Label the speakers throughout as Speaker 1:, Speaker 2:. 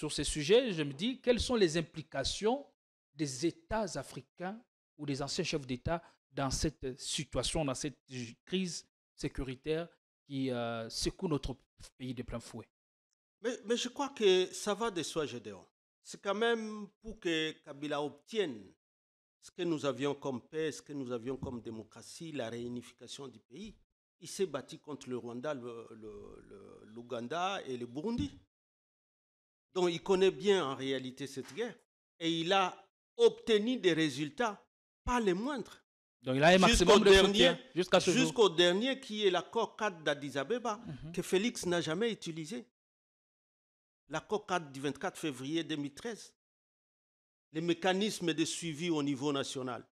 Speaker 1: sur ces sujets, je me dis, quelles sont les implications des États africains ou des anciens chefs d'État dans cette situation, dans cette crise sécuritaire qui secoue notre pays de plein fouet.
Speaker 2: Mais je crois que ça va de soi, Gédéon. C'est quand même pour que Kabila obtienne ce que nous avions comme paix, ce que nous avions comme démocratie, la réunification du pays. Il s'est battu contre le Rwanda, l'Ouganda et le Burundi. Donc il connaît bien en réalité cette guerre. Et il a obtenu des résultats, pas les moindres.
Speaker 1: Donc il a un maximum de soutien jusqu'à ce jour.
Speaker 2: Jusqu'au dernier qui est l'accord 4 d'Addis Abeba, que Félix n'a jamais utilisé. L'accord 4 du 24 février 2013. Les mécanismes de suivi au niveau national.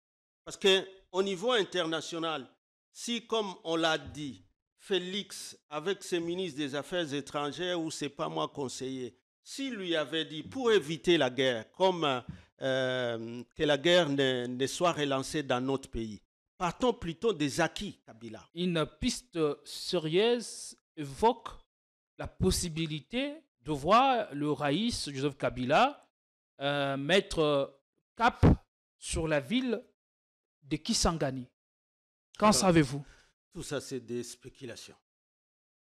Speaker 2: Parce qu'au niveau international, si, comme on l'a dit, Félix, avec ses ministres des Affaires étrangères, ou c'est pas moi conseiller, s'il lui avait dit, pour éviter la guerre, comme que la guerre ne soit relancée dans notre pays, partons plutôt des acquis, Kabila.
Speaker 1: Une piste sérieuse évoque la possibilité de voir le Raïs Joseph Kabila mettre cap sur la ville de Kisangani. Qu'en savez-vous?
Speaker 2: Tout ça, c'est des spéculations.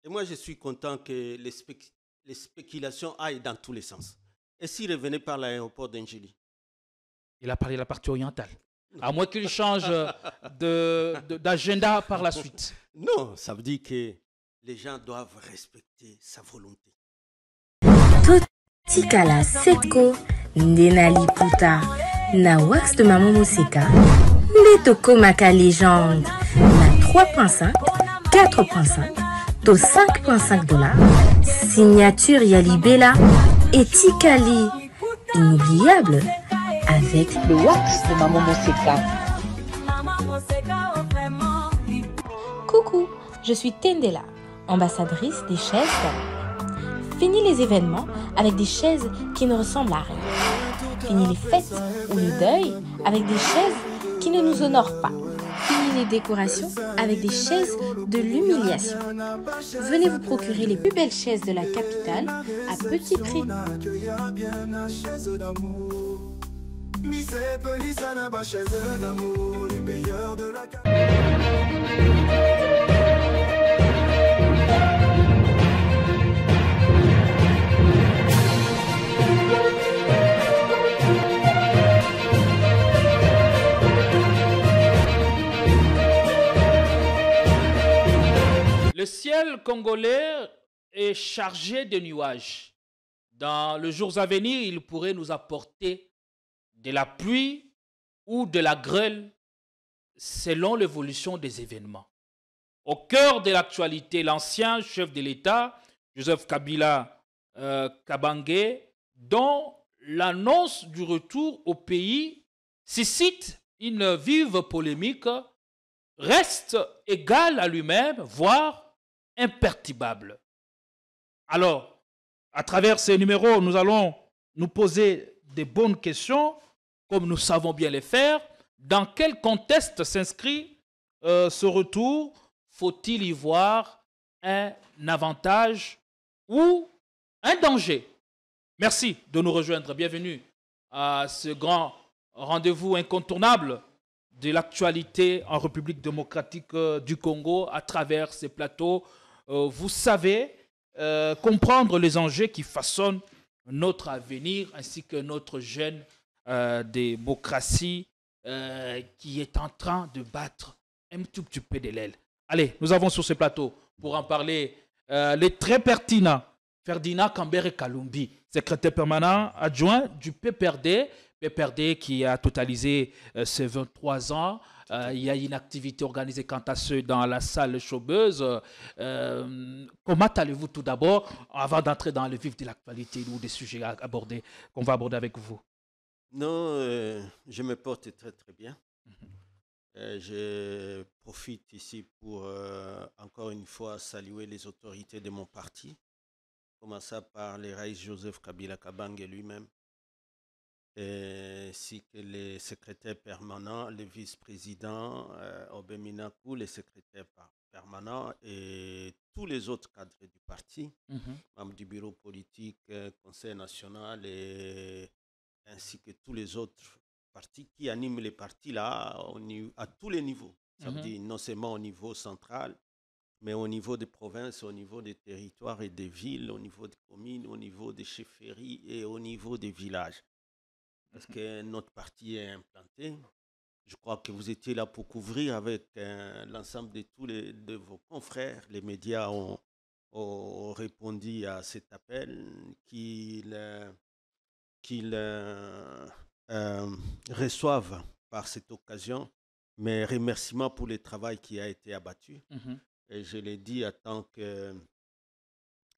Speaker 2: Et moi, je suis content que les spéculations aillent dans tous les sens. Et s'il revenait par l'aéroport d'Engeli?
Speaker 1: Il a parlé de la partie orientale. À moins qu'il change d'agenda par la suite.
Speaker 2: Non, ça veut dire que les gens doivent respecter sa volonté.
Speaker 3: Totikala Seko Ndenali Puta na wax de Maman Moseka Netoko Maka légende na 3.5, 4.5, to 5.5 $. Signature Yalibela et Tikali. Inoubliable avec le wax de Maman Moseka. Coucou, je suis Tendela, ambassadrice des chaises. Fini les événements avec des chaises qui ne ressemblent à rien. Fini les fêtes ou le deuil avec des chaises qui ne nous honorent pas. Fini les décorations avec des chaises de l'humiliation. Venez vous procurer les plus belles chaises de la capitale à petit prix.
Speaker 1: Le ciel congolais est chargé de nuages. Dans les jours à venir, il pourrait nous apporter de la pluie ou de la grêle selon l'évolution des événements. Au cœur de l'actualité, l'ancien chef de l'État, Joseph Kabila Kabange, dont l'annonce du retour au pays suscite une vive polémique, reste égal à lui-même, voire imperturbable. Alors, à travers ces numéros, nous allons nous poser des bonnes questions, comme nous savons bien les faire. Dans quel contexte s'inscrit ce retour? Faut-il y voir un avantage ou un danger? Merci de nous rejoindre. Bienvenue à ce grand rendez-vous incontournable de l'actualité en République démocratique du Congo à travers ces plateaux. Vous savez comprendre les enjeux qui façonnent notre avenir ainsi que notre jeune démocratie qui est en train de battre un tout petit peu de l'aile. Allez, nous avons sur ce plateau pour en parler les très pertinents Ferdinand Kambere Kalumbi, secrétaire permanent adjoint du PPRD. PPRD qui a totalisé ses 23 ans. Il y a une activité organisée quant à ceux dans la salle chaubeuse. Comment allez-vous tout d'abord, avant d'entrer dans le vif de l'actualité ou des sujets qu'on va aborder avec vous?
Speaker 2: Non, je me porte très très bien. Je profite ici pour encore une fois saluer les autorités de mon parti, commençant par le Raïs Joseph Kabila Kabange lui-même, ainsi que les secrétaires permanents, les vice-présidents, Obemina Kou, les secrétaires permanent et tous les autres cadres du parti, membres du bureau politique, conseil national ainsi que tous les autres partis qui animent les partis là à tous les niveaux. Ça veut dire non seulement au niveau central, mais au niveau des provinces, au niveau des territoires et des villes, au niveau des communes, au niveau des chefferies et au niveau des villages. Parce que notre parti est implanté. Je crois que vous étiez là pour couvrir avec l'ensemble de vos confrères. Les médias ont répondu à cet appel qu'ils reçoivent par cette occasion. Mes remerciements pour le travail qui a été abattu. Et je l'ai dit en tant que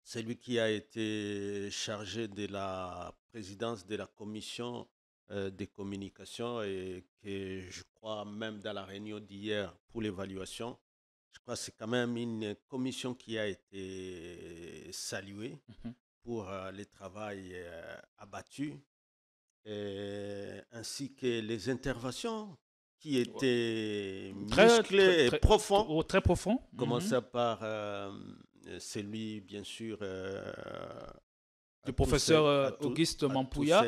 Speaker 2: celui qui a été chargé de la présidence de la commission des communications et que je crois même dans la réunion d'hier pour l'évaluation, je crois que c'est quand même une commission qui a été saluée pour le travail abattu, ainsi que les interventions qui étaient musclées et profondes.
Speaker 1: Très profond.
Speaker 2: Commençant par celui, bien sûr,
Speaker 1: du professeur Auguste Mampouya,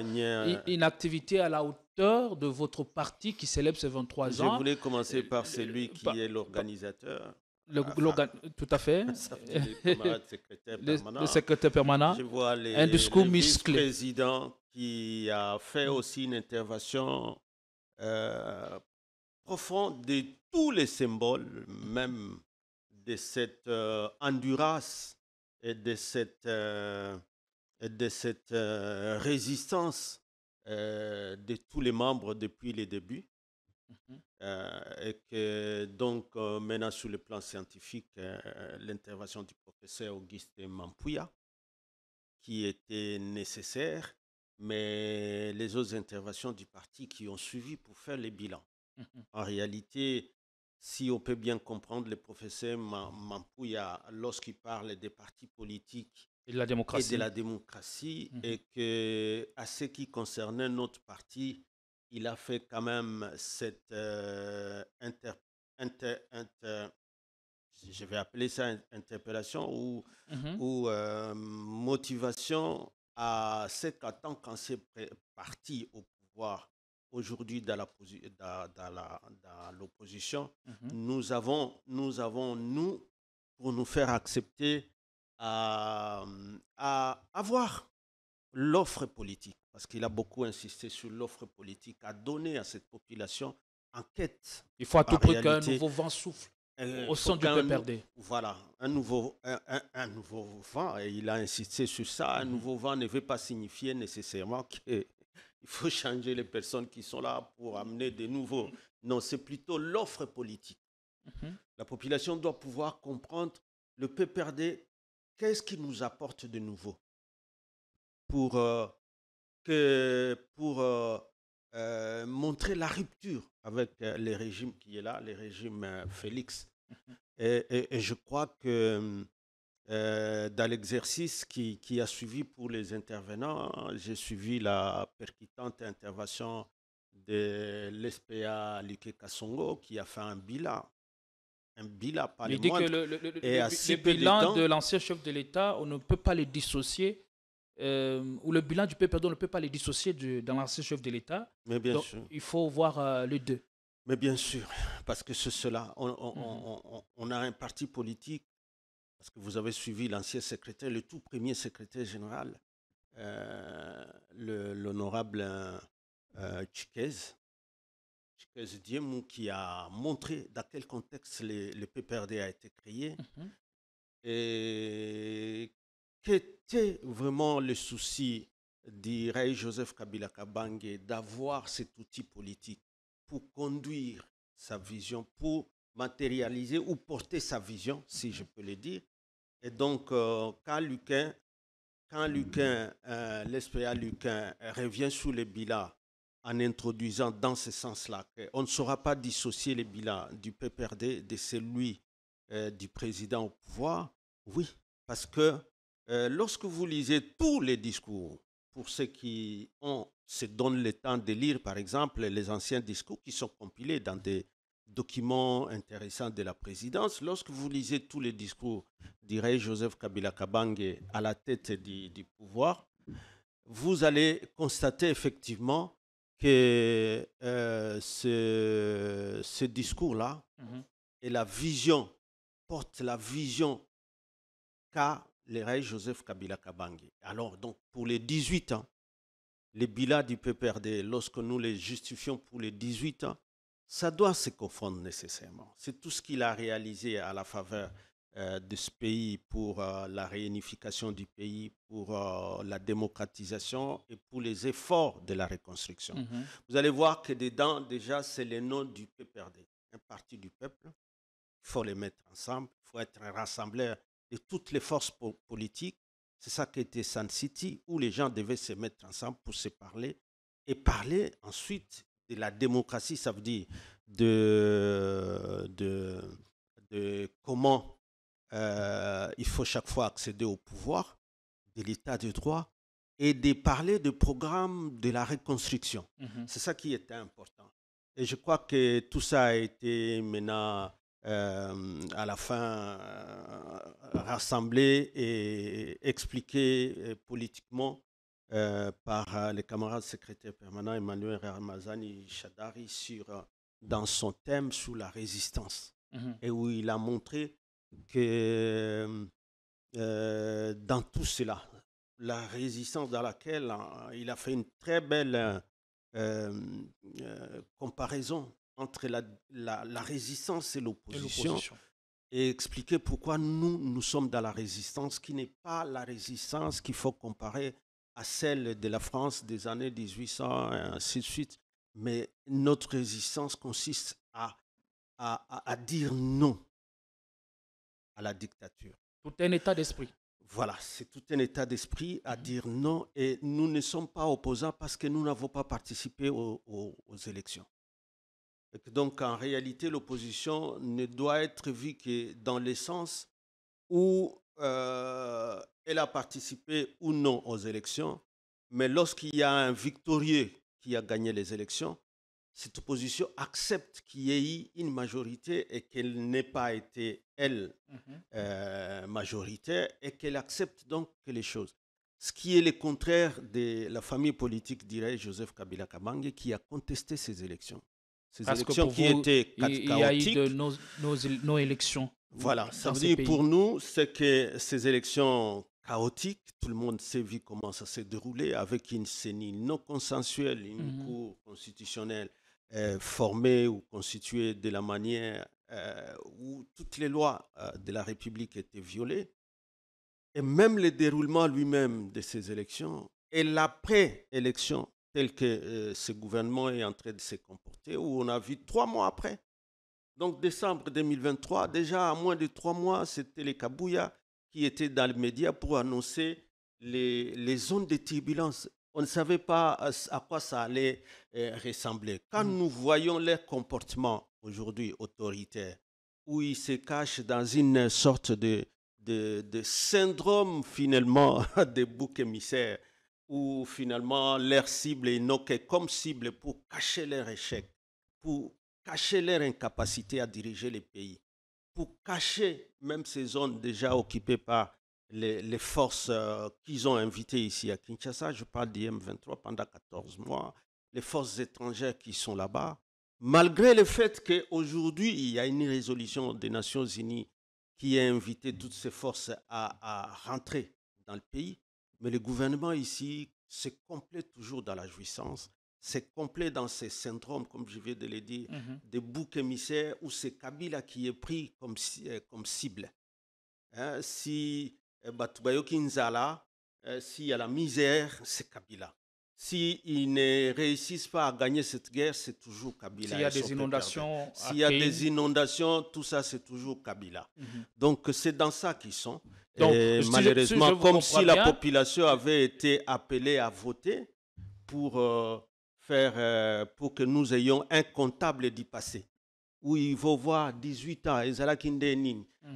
Speaker 1: une activité à la hauteur de votre parti qui célèbre ses 23 ans.
Speaker 2: Je voulais commencer par celui qui est l'organisateur.
Speaker 1: Tout à fait.
Speaker 2: Le
Speaker 1: secrétaire permanent.
Speaker 2: Je vois
Speaker 1: un discours musclé.
Speaker 2: Le vice-président qui a fait aussi une intervention profonde de tous les symboles, même de cette endurance et de cette résistance de tous les membres depuis les débuts. Et que donc maintenant sur le plan scientifique, l'intervention du professeur Auguste Mampouya qui était nécessaire, mais les autres interventions du parti qui ont suivi pour faire les bilans. En réalité, si on peut bien comprendre le professeur Mampouya lorsqu'il parle des partis politiques
Speaker 1: et de la
Speaker 2: démocratie, et que à ce qui concernait notre parti, il a fait quand même cette je vais appeler ça interpellation ou motivation à ce qu'en tant qu'ancien parti au pouvoir, aujourd'hui dans l'opposition, nous avons, pour nous faire accepter à avoir l'offre politique, parce qu'il a beaucoup insisté sur l'offre politique, à donner à cette population en quête.
Speaker 1: Il faut à tout prix qu'un nouveau vent souffle au sein du PPRD.
Speaker 2: Voilà, un nouveau vent, et il a insisté sur ça. Un nouveau vent ne veut pas signifier nécessairement qu'il faut changer les personnes qui sont là pour amener des nouveaux. Non, c'est plutôt l'offre politique. La population doit pouvoir comprendre le PPRD, qu'est-ce qui nous apporte de nouveau pour montrer la rupture avec les régimes qui est là, les régimes Félix. Et je crois que dans l'exercice qui a suivi pour les intervenants, j'ai suivi la percutante intervention de l'SPA Luke Kassongo qui a fait un bilan par les moindres.
Speaker 1: Le bilan de l'ancien chef de l'État, on ne peut pas les dissocier. Ou le bilan du PPRD, on ne peut pas les dissocier dans l'ancien chef de l'État.
Speaker 2: Mais bien sûr.
Speaker 1: Il faut voir les deux.
Speaker 2: Mais bien sûr, parce que c'est cela. On a un parti politique, parce que vous avez suivi l'ancien secrétaire, le tout premier secrétaire général, l'honorable Tchikez Diemou, qui a montré dans quel contexte le PPRD a été créé. Et qu'était vraiment le souci d'Iraï Joseph Kabila Kabange d'avoir cet outil politique pour conduire sa vision, pour matérialiser ou porter sa vision, si je peux le dire. Et donc, quand l'SPA Luquin revient sur les bilans en introduisant dans ce sens-là qu'on ne saura pas dissocier les bilans du PPRD de celui du président au pouvoir, oui, parce que lorsque vous lisez tous les discours, pour ceux qui se donnent le temps de lire, par exemple, les anciens discours qui sont compilés dans des document intéressant de la présidence. Lorsque vous lisez tous les discours, dirait Joseph Kabila Kabange à la tête du pouvoir, vous allez constater effectivement que ce discours-là et la vision, porte la vision qu'a le rey Joseph Kabila Kabange. Alors, donc, pour les 18 ans, les bilans du PPRD, lorsque nous les justifions pour les 18 ans, ça doit se confondre nécessairement. C'est tout ce qu'il a réalisé à la faveur de ce pays pour la réunification du pays, pour la démocratisation et pour les efforts de la reconstruction. Vous allez voir que dedans, déjà, c'est le nom du PPRD, un parti du peuple. Il faut les mettre ensemble, il faut être un rassembleur de toutes les forces politiques. C'est ça qu'était Sun City, où les gens devaient se mettre ensemble pour se parler et parler ensuite de la démocratie, ça veut dire de comment il faut chaque fois accéder au pouvoir, de l'état de droit et de parler de programme de la reconstruction. C'est ça qui était important. Et je crois que tout ça a été maintenant à la fin rassemblé et expliqué politiquement par les camarades secrétaires permanents Emmanuel Ramazani Chadari dans son thème sur la résistance. Et où il a montré que dans tout cela, la résistance dans laquelle il a fait une très belle comparaison entre la résistance et l'opposition et expliquer pourquoi nous sommes dans la résistance qui n'est pas la résistance qu'il faut comparer à celle de la France des années 1800 et ainsi de suite. Mais notre résistance consiste à dire non à la dictature.
Speaker 1: Tout un état d'esprit.
Speaker 2: Voilà, c'est tout un état d'esprit à dire non et nous ne sommes pas opposants parce que nous n'avons pas participé aux élections. Et donc, en réalité, l'opposition ne doit être vue que dans le sens où elle a participé ou non aux élections, mais lorsqu'il y a un victorieux qui a gagné les élections, cette opposition accepte qu'il y ait eu une majorité et qu'elle n'ait pas été, elle, majoritaire, et qu'elle accepte donc que les choses. Ce qui est le contraire de la famille politique, dirait Joseph Kabila Kabange, qui a contesté ces élections. Ces
Speaker 1: parce
Speaker 2: élections qui
Speaker 1: vous,
Speaker 2: étaient chaotiques.
Speaker 1: Il y a eu de nos élections.
Speaker 2: Voilà, ça veut dire pour nous, c'est que ces élections chaotiques, tout le monde sait vu comment ça s'est déroulé, avec une CENI non consensuelle, une cour constitutionnelle formée ou constituée de la manière où toutes les lois de la République étaient violées, et même le déroulement lui-même de ces élections, et l'après-élection, tel que ce gouvernement est en train de se comporter, où on a vu 3 mois après. Donc, décembre 2023, déjà à moins de 3 mois, c'était les Kabouya qui étaient dans les médias pour annoncer les zones de turbulence. On ne savait pas à quoi ça allait ressembler. Quand nous voyons leur comportement aujourd'hui autoritaire, où ils se cachent dans une sorte de syndrome finalement des boucs émissaires, où finalement leur cible est noquée comme cible pour cacher leur échec, pour cacher leur incapacité à diriger les pays, pour cacher même ces zones déjà occupées par les forces qu'ils ont invitées ici à Kinshasa. Je parle d'IM23 pendant 14 mois, les forces étrangères qui sont là-bas, malgré le fait qu'aujourd'hui, il y a une résolution des Nations Unies qui a invité toutes ces forces à rentrer dans le pays. Mais le gouvernement ici se complète toujours dans la jouissance, c'est complet dans ces syndromes, comme je viens de le dire, des boucs émissaires où c'est Kabila qui est pris comme cible. Hein, si Batubayoki Nzala, s'il y a la misère, c'est Kabila. S'ils ne réussissent pas à gagner cette guerre, c'est toujours Kabila.
Speaker 1: S'il y a des inondations,
Speaker 2: s'il y a des inondations, tout ça, c'est toujours Kabila. Donc, c'est dans ça qu'ils sont. Donc, et malheureusement, comme si la population avait été appelée à voter pour que nous ayons un comptable du passé, où il faut voir 18 ans,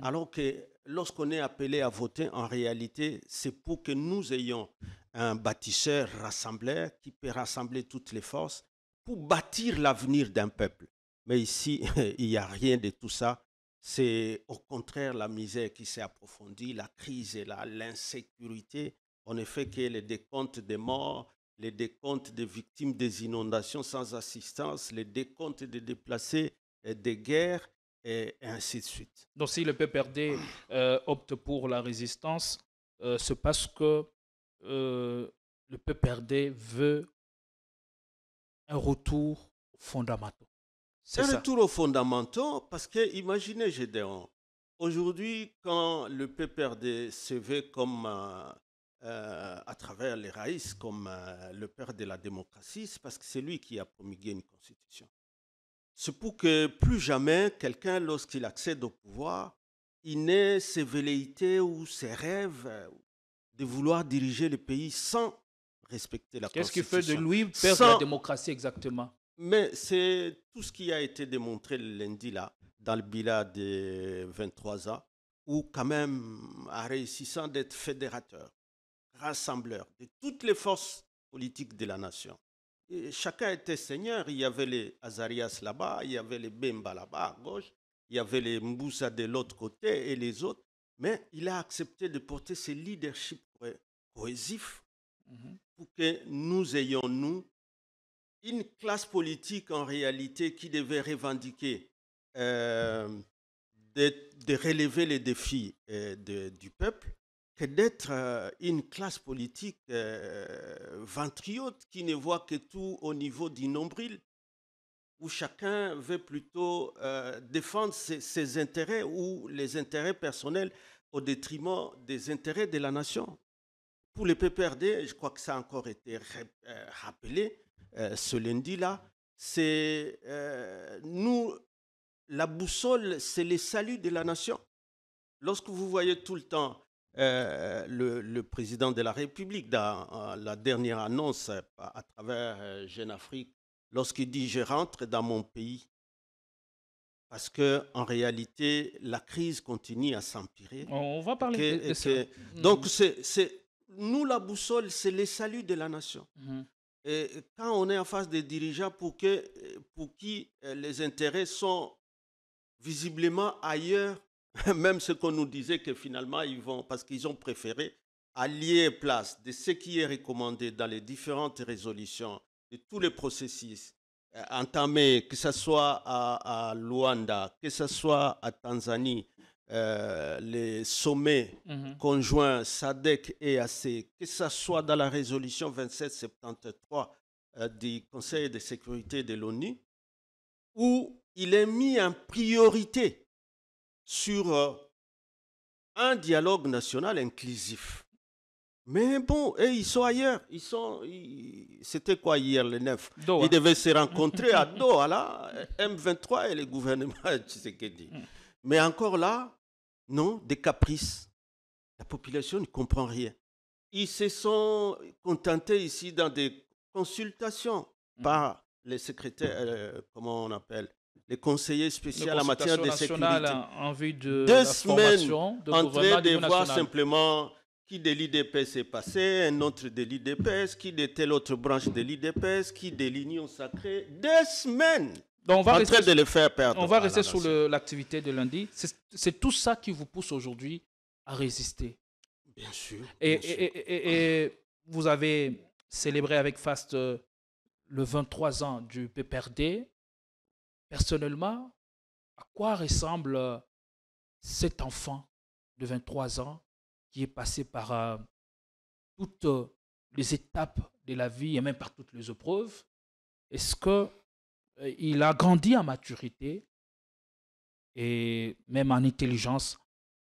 Speaker 2: alors que lorsqu'on est appelé à voter, en réalité, c'est pour que nous ayons un bâtisseur rassembleur qui peut rassembler toutes les forces pour bâtir l'avenir d'un peuple. Mais ici, il n'y a rien de tout ça. C'est au contraire la misère qui s'est approfondie, la crise et l'insécurité. On ne fait que les décomptes des morts, les décomptes des victimes des inondations sans assistance, les décomptes des déplacés, des guerres, et ainsi de suite.
Speaker 1: Donc si le PPRD opte pour la résistance, c'est parce que le PPRD veut un retour aux fondamentaux.
Speaker 2: C'est un retour aux fondamentaux parce que, imaginez, Gédéon, aujourd'hui, quand le PPRD se veut comme, à travers les raïs, comme le père de la démocratie, c'est parce que c'est lui qui a promulgué une constitution. C'est pour que plus jamais quelqu'un, lorsqu'il accède au pouvoir, il n'ait ses velléités ou ses rêves de vouloir diriger le pays sans respecter la Constitution.
Speaker 1: Qu'est-ce qui fait de lui père de la démocratie exactement?
Speaker 2: Mais c'est tout ce qui a été démontré le lundi là, dans le bilan de 23 ans, où quand même, en réussissant d'être fédérateur, rassembleur de toutes les forces politiques de la nation. Et chacun était seigneur. Il y avait les Azarias là-bas, il y avait les Bemba là-bas à gauche, il y avait les Mboussa de l'autre côté et les autres. Mais il a accepté de porter ce leadership cohésif pour que nous ayons, nous, une classe politique en réalité qui devait revendiquer de relever les défis du peuple, que d'être une classe politique ventriote qui ne voit que tout au niveau du nombril, où chacun veut plutôt défendre ses intérêts ou les intérêts personnels au détriment des intérêts de la nation. Pour le PPRD, je crois que ça a encore été rappelé ce lundi-là, c'est nous, la boussole, c'est le salut de la nation. Lorsque vous voyez tout le temps le président de la République, dans la dernière annonce à travers Jeune Afrique, lorsqu'il dit « je rentre dans mon pays », parce qu'en réalité, la crise continue à s'empirer.
Speaker 1: On va parler de ça.
Speaker 2: Donc, nous, la boussole, c'est le salut de la nation. Et quand on est en face des dirigeants pour qui les intérêts sont visiblement ailleurs, même ce qu'on nous disait que finalement ils vont, parce qu'ils ont préféré allier place de ce qui est recommandé dans les différentes résolutions, de tous les processus entamés, que ce soit à Luanda, que ce soit à Tanzanie, les sommets conjoints SADC et EAC, que ce soit dans la résolution 2773 du Conseil de sécurité de l'ONU, où il est mis en priorité sur un dialogue national inclusif. Mais bon, ils sont ailleurs. C'était quoi hier, le 9
Speaker 1: Doha.
Speaker 2: Ils devaient se rencontrer à Doha, là, M23 et le gouvernement Tshisekedi. Mais encore là, non, des caprices. La population ne comprend rien. Ils se sont contentés ici dans des consultations par les secrétaires, comment on appelle, les conseillers spéciaux en matière de sécurité.
Speaker 1: En vue de
Speaker 2: 2
Speaker 1: la
Speaker 2: semaines
Speaker 1: formation
Speaker 2: en train de voir simplement qui de l'IDPS est passé, un autre de l'IDPS, qui de telle autre branche de l'IDPS, qui de l'Union sacrée. 2 semaines.
Speaker 1: Donc
Speaker 2: en train de le faire perdre.
Speaker 1: On va rester sur l'activité de lundi. C'est tout ça qui vous pousse aujourd'hui à résister.
Speaker 2: Bien sûr.
Speaker 1: Et vous avez célébré avec faste le 23 ans du PPRD. Personnellement, à quoi ressemble cet enfant de 23 ans qui est passé par toutes les étapes de la vie et même par toutes les épreuves? Est-ce qu'il a grandi en maturité et même en intelligence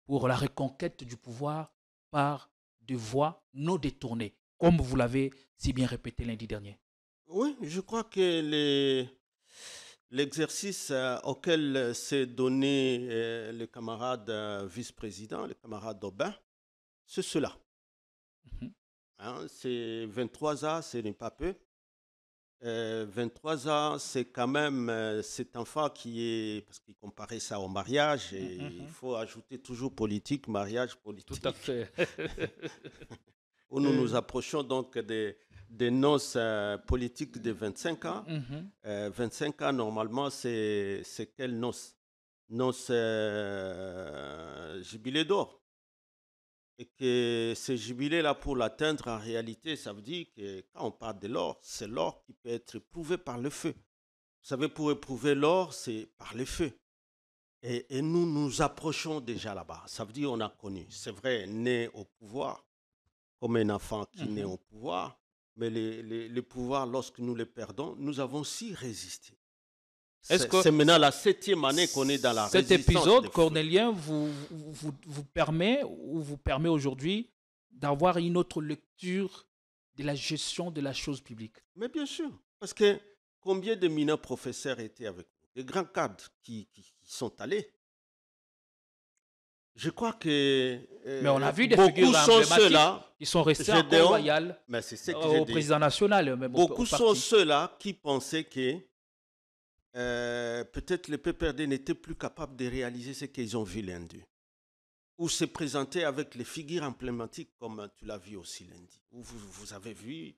Speaker 1: pour la reconquête du pouvoir par des voies non détournées, comme vous l'avez si bien répété lundi dernier?
Speaker 2: Oui, je crois que l'exercice auquel s'est donné le camarade vice-président, le camarade Aubin, c'est cela. C'est 23 ans, ce n'est pas peu. 23 ans, c'est quand même cet enfant qui est, parce qu'il comparait ça au mariage, et il faut ajouter toujours politique, mariage, politique.
Speaker 1: Tout à fait.
Speaker 2: Où nous nous approchons donc des noces politiques de 25 ans. 25 ans, normalement, c'est quelle noce? Noce jubilé d'or. Et que ce jubilé-là, pour l'atteindre, en réalité, ça veut dire que quand on parle de l'or, c'est l'or qui peut être éprouvé par le feu. Vous savez, pour éprouver l'or, c'est par le feu. Et nous nous approchons déjà là-bas. Ça veut dire qu'on a connu. C'est vrai, né au pouvoir, comme un enfant qui naît au pouvoir, mais les pouvoirs, lorsque nous les perdons, nous avons aussi résisté. C'est maintenant la 7e année qu'on est dans la résistance.
Speaker 1: Cet épisode, Cornélien, vous permet aujourd'hui d'avoir une autre lecture de la gestion de la chose publique.
Speaker 2: Mais bien sûr, parce que combien de mineurs professeurs étaient avec nous? Des grands cadres qui sont allés. Je crois que
Speaker 1: mais on a vu des figures emblématiques qui sont restés encore loyales au président national. Même
Speaker 2: beaucoup sont ceux-là qui pensaient que peut-être le PPRD n'était plus capable de réaliser ce qu'ils ont vu lundi. Ou se présenter avec les figures emblématiques comme tu l'as vu aussi lundi. Où vous avez vu,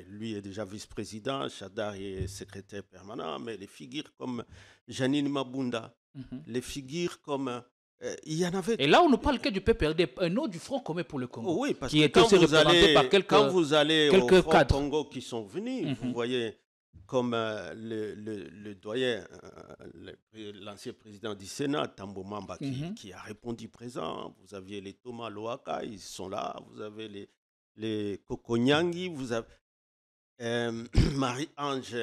Speaker 2: lui est déjà vice-président, Chadar est secrétaire permanent, mais les figures comme Janine Mabunda, les figures comme... il y en avait...
Speaker 1: Et là, on ne parle que du PPRD, un autre du Front commun pour le Congo.
Speaker 2: Oui, parce
Speaker 1: qui
Speaker 2: que quand vous allez au Front
Speaker 1: cadres.
Speaker 2: Congo qui sont venus, vous voyez comme le doyen, l'ancien président du Sénat, Tambo Mamba, qui a répondu présent. Vous aviez les Thomas Loaka, ils sont là. Vous avez les Kokonyangi, vous avez Marie-Ange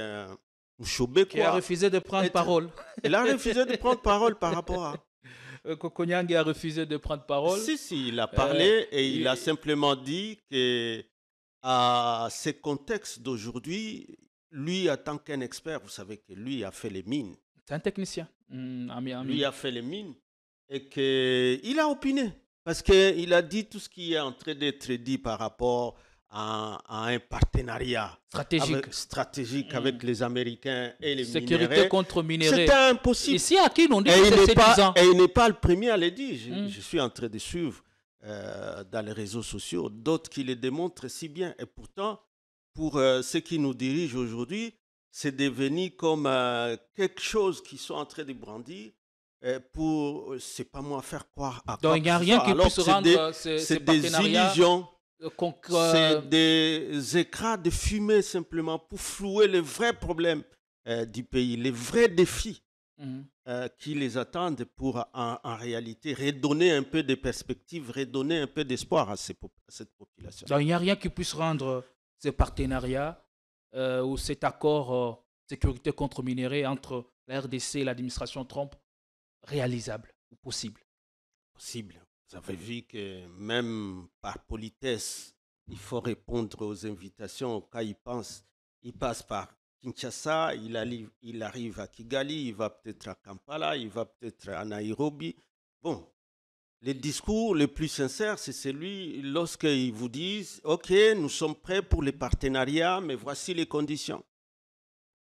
Speaker 2: Mouchoubekwa.
Speaker 1: Qui a refusé de prendre parole.
Speaker 2: Elle a refusé de prendre parole par rapport à...
Speaker 1: Kokonyangi a refusé de prendre parole.
Speaker 2: Si, il a parlé et il a simplement dit que à ce contexte d'aujourd'hui, lui, en tant qu'un expert, vous savez que lui a fait les mines.
Speaker 1: C'est un technicien.
Speaker 2: Lui a fait les mines et qu'il a opiné. Parce qu'il a dit tout ce qui est en train d'être dit par rapport à un partenariat stratégique avec les Américains et les
Speaker 1: sécurité
Speaker 2: minéraux.
Speaker 1: Contre minéraux.
Speaker 2: C'était impossible.
Speaker 1: Ici, à qui on dit que c'est 10 ans.
Speaker 2: Et il n'est pas le premier à le dire. Je suis en train de suivre dans les réseaux sociaux d'autres qui le démontrent si bien. Et pourtant, pour ceux qui nous dirigent aujourd'hui, c'est devenu comme quelque chose qu'ils sont en train de brandir pour, c'est pas moi, faire croire à quoi.
Speaker 1: Donc il n'y a rien qui puisse rendre ces
Speaker 2: des illusions,
Speaker 1: c'est
Speaker 2: des écrans de fumée simplement pour flouer les vrais problèmes du pays, les vrais défis qui les attendent pour en réalité redonner un peu de perspective, redonner un peu d'espoir à cette population.
Speaker 1: Donc il n'y a rien qui puisse rendre ce partenariat ou cet accord sécurité contre minéraux entre la RDC et l'administration Trump réalisable ou possible?
Speaker 2: Possible. Vous avez vu que même par politesse, il faut répondre aux invitations quand il passe par Kinshasa, il arrive à Kigali, il va peut-être à Kampala, il va peut-être à Nairobi. Bon. Les discours les plus sincères, c'est celui lorsqu'ils vous disent « Ok, nous sommes prêts pour les partenariats, mais voici les conditions. »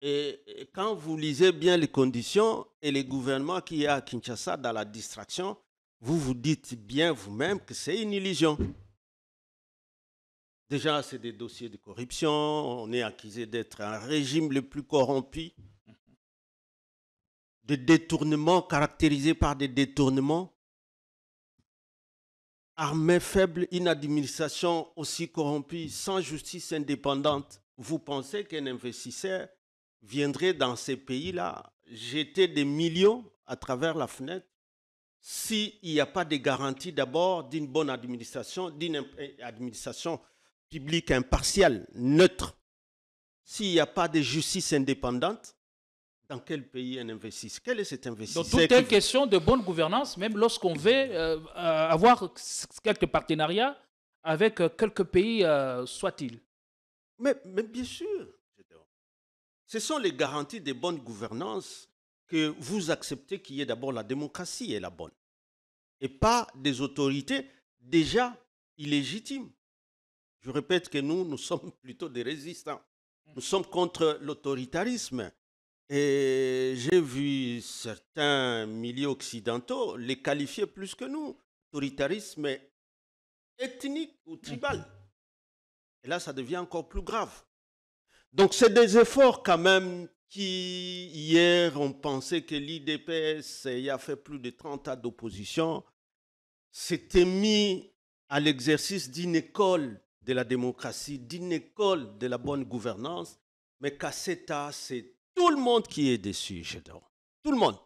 Speaker 2: Et quand vous lisez bien les conditions et les gouvernements qui y a à Kinshasa dans la distraction, vous vous dites bien vous-même que c'est une illusion. Déjà, c'est des dossiers de corruption, on est accusé d'être un régime le plus corrompu, de détournements caractérisés par des détournements. Armée faible, une administration aussi corrompue, sans justice indépendante. Vous pensez qu'un investisseur viendrait dans ces pays-là jeter des millions à travers la fenêtre s'il n'y a pas de garantie d'abord d'une bonne administration, d'une administration publique impartiale, neutre? S'il n'y a pas de justice indépendante, dans quel pays un investisseur? Quel est cet investisseur?
Speaker 1: Donc, tout est question de bonne gouvernance, même lorsqu'on veut avoir quelques partenariats avec quelques pays, soit-il.
Speaker 2: Mais bien sûr. Ce sont les garanties de bonne gouvernance que vous acceptez qu'il y ait d'abord la démocratie est la bonne. Et pas des autorités déjà illégitimes. Je répète que nous sommes plutôt des résistants. Nous sommes contre l'autoritarisme. Et j'ai vu certains milieux occidentaux les qualifier plus que nous. Autoritarisme ethnique ou tribal. Et là, ça devient encore plus grave. Donc, c'est des efforts quand même qui, hier, on pensait que l'IDPS, il a fait plus de 30 ans d'opposition, s'était mis à l'exercice d'une école de la démocratie, d'une école de la bonne gouvernance, mais qu'à cet âge, c'est tout le monde qui est déçu, Gédéon. Tout le monde.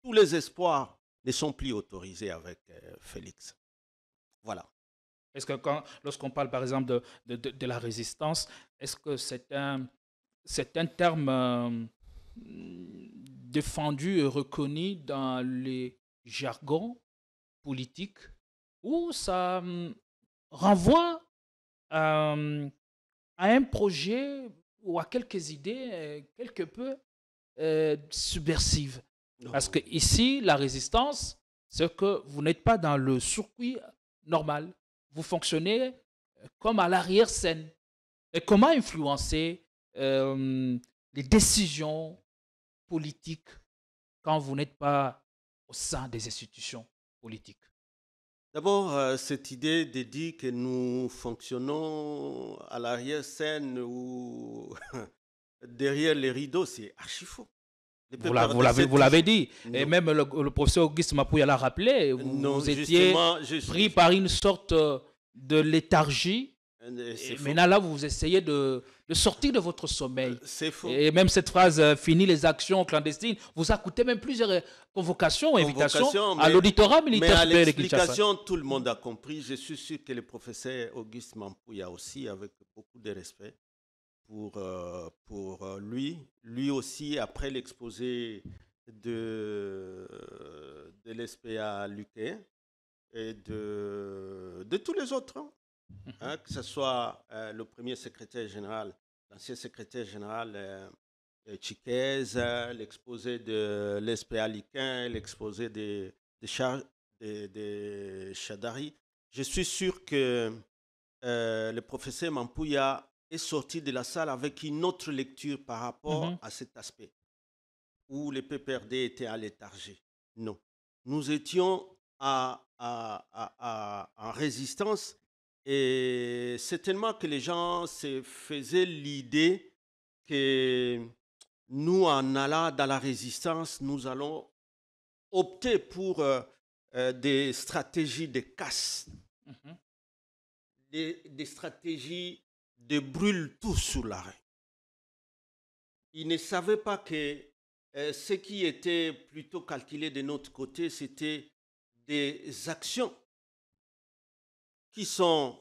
Speaker 2: Tous les espoirs ne sont plus autorisés avec Félix. Voilà.
Speaker 1: Est-ce que lorsqu'on parle par exemple de la résistance, est-ce que c'est un terme défendu et reconnu dans les jargons politiques ou ça renvoie à un projet ou à quelques idées quelque peu subversives?
Speaker 2: Non.
Speaker 1: Parce que ici, la résistance, c'est que vous n'êtes pas dans le circuit normal. Vous fonctionnez comme à l'arrière-scène. Et comment influencer les décisions politiques quand vous n'êtes pas au sein des institutions politiques?
Speaker 2: D'abord, cette idée de dire que nous fonctionnons à l'arrière-scène ou derrière les rideaux, c'est archi faux.
Speaker 1: Vous l'avez dit. Non. Et même le professeur Auguste Mapouya l'a rappelé. Vous étiez pris par une sorte de léthargie. Et maintenant, là, vous essayez de sortir de votre sommeil.
Speaker 2: C'est faux.
Speaker 1: Et même cette phrase « fini les actions clandestines » vous a coûté même plusieurs convocations, invitations à l'auditorat militaire.
Speaker 2: Mais à l'explication, tout le monde a compris. Je suis sûr que le professeur Auguste Mapouya aussi, avec beaucoup de respect pour lui. Lui aussi, après l'exposé de l'SPA Luquet et de tous les autres, que ce soit le premier secrétaire général, l'ancien secrétaire général Chiquez, l'exposé de l'SPA Luquet, l'exposé de Chadari. Je suis sûr que le professeur Mapouya est sorti de la salle avec une autre lecture par rapport à cet aspect où les PPRD étaient à léthargie. Non. Nous étions en résistance et certainement que les gens se faisaient l'idée que nous, en allant dans la résistance, nous allons opter pour des stratégies de casse, des stratégies de brûle tout sur l'arrêt. Ils ne savaient pas que ce qui était plutôt calculé de notre côté, c'était des actions qui sont